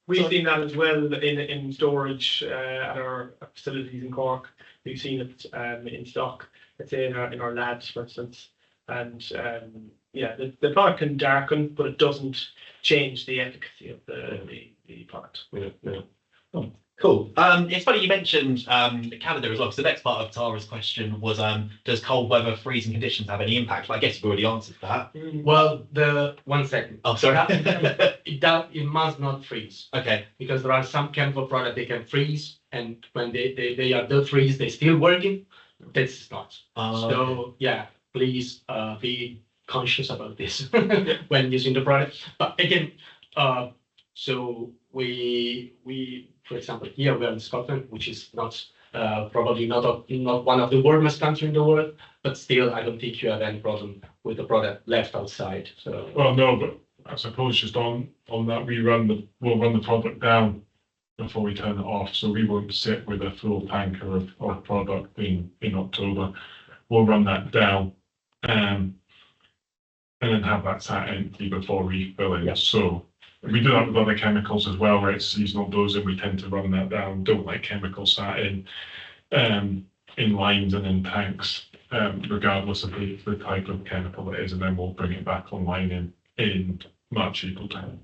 We've seen that as well in storage at our facilities in Cork. We've seen it in stock, let's say in our labs, for instance. And yeah, the product can darken, but it doesn't change the efficacy of the the product. Cool. It's funny you mentioned Canada as well, because the next part of Tara's question was, does cold weather, freezing conditions have any impact? Well, I guess you've already answered that. Well, one second. Oh, sorry. It must not freeze, Okay. because there are some chemical products they can freeze, and when they are the freeze, they still working. This is not. So yeah, please be conscious about this when using the product. But again, so we for example, here we are in Scotland, which is not probably not one of the warmest countries in the world, but still, I don't think you have any problem with the product left outside. So Well, no, but I suppose just on that, we'll run the product down before we turn it off, so we won't sit with a full tanker of product in October. We'll run that down, and then have that sat empty before refilling. Yeah. So we do that with other chemicals as well, where it's seasonal dosing. We tend to run that down. Don't like chemicals sat in lines and in tanks, regardless of the type of chemical it is, and then we'll bring it back online in March, April time.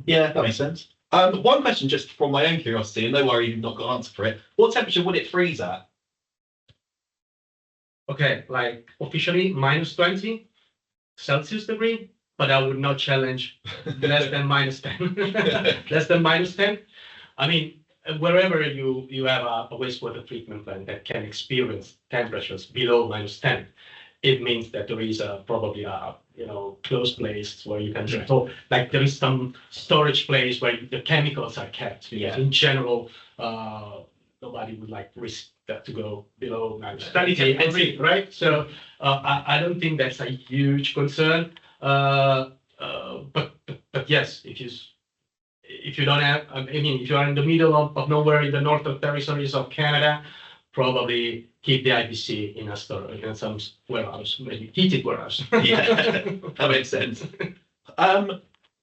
Yeah, that makes sense. One question just from my own curiosity, and no worry, you've not got an answer for it. What temperature would it freeze at? okay, like officially -20 Celsius degree, but I would not challenge less than -10. Less than -10. I mean, wherever you have a wastewater treatment plant that can experience temperatures below -10, it means that there is probably a closed place where you can store. Like there is some storage place where the chemicals are kept. Yeah. In general, nobody would like risk that to go below That is a -10, right? So I don't think that's a huge concern. But yes, if you don't have, I mean, if you are in the middle of nowhere in the northern territories of Canada, probably keep the IBC in a store, in some warehouse, maybe heated warehouse. Yeah, that makes sense.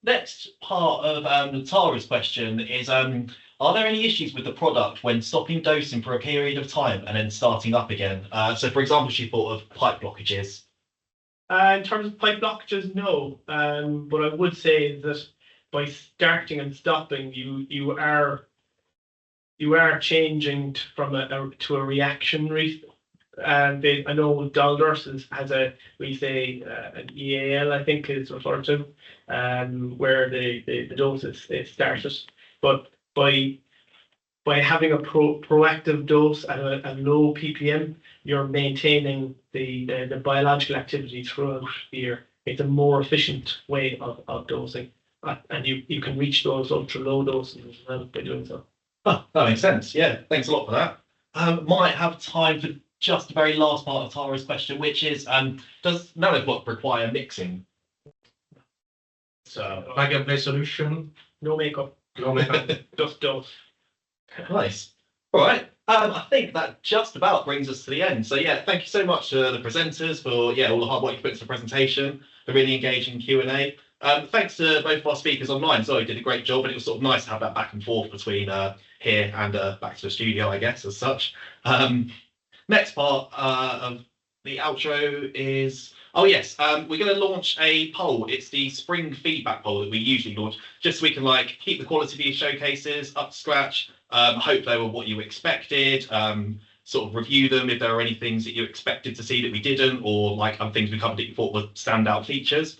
Next part of Tara's question is, are there any issues with the product when stopping dosing for a period of time and then starting up again? So, for example, she thought of pipe blockages. In terms of pipe blockages, no. But I would say that by starting and stopping, you are changing from to a reaction rate. I know Dalderse has an EAL, I think is referred to, where the dose is started. But by having a proactive dose at a low ppm, you're maintaining the biological activity throughout the year. It's a more efficient way of dosing, and you can reach those ultra low doses as well by doing so. Oh, that makes sense. Yeah, thanks a lot for that. Might have time for just the very last part of Tara's question, which is, does Nanofloc require mixing? So plug-and-play solution. No makeup, No makeup. just dose. Nice. All right. I think that just about brings us to the end. So yeah, thank you so much to the presenters for all the hard work you put into the presentation, the really engaging Q&A. Thanks to both of our speakers online. Zoe did a great job, and it was sort of nice to have that back and forth between here and back to the studio, I guess, as such. Next part of the outro is, oh yes, we're going to launch a poll. It's the spring feedback poll that we usually launch, just so we can keep the quality of these showcases up to scratch. Hope they were what you expected. Sort of review them if there are any things that you expected to see that we didn't, or things we covered that you thought were standout features.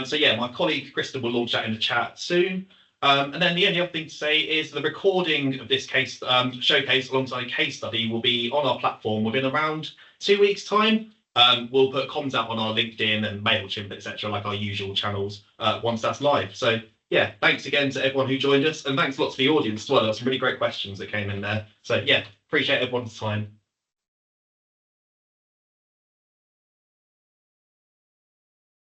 So yeah, my colleague Krista will launch that in the chat soon. And then the only other thing to say is the recording of this case showcase alongside a case study will be on our platform within around 2 weeks' time. We'll put comms out on our LinkedIn and MailChimp, etc., like our usual channels once that's live. So yeah, thanks again to everyone who joined us, and thanks lots to the audience as well. There were some really great questions that came in there. So yeah, appreciate everyone's time.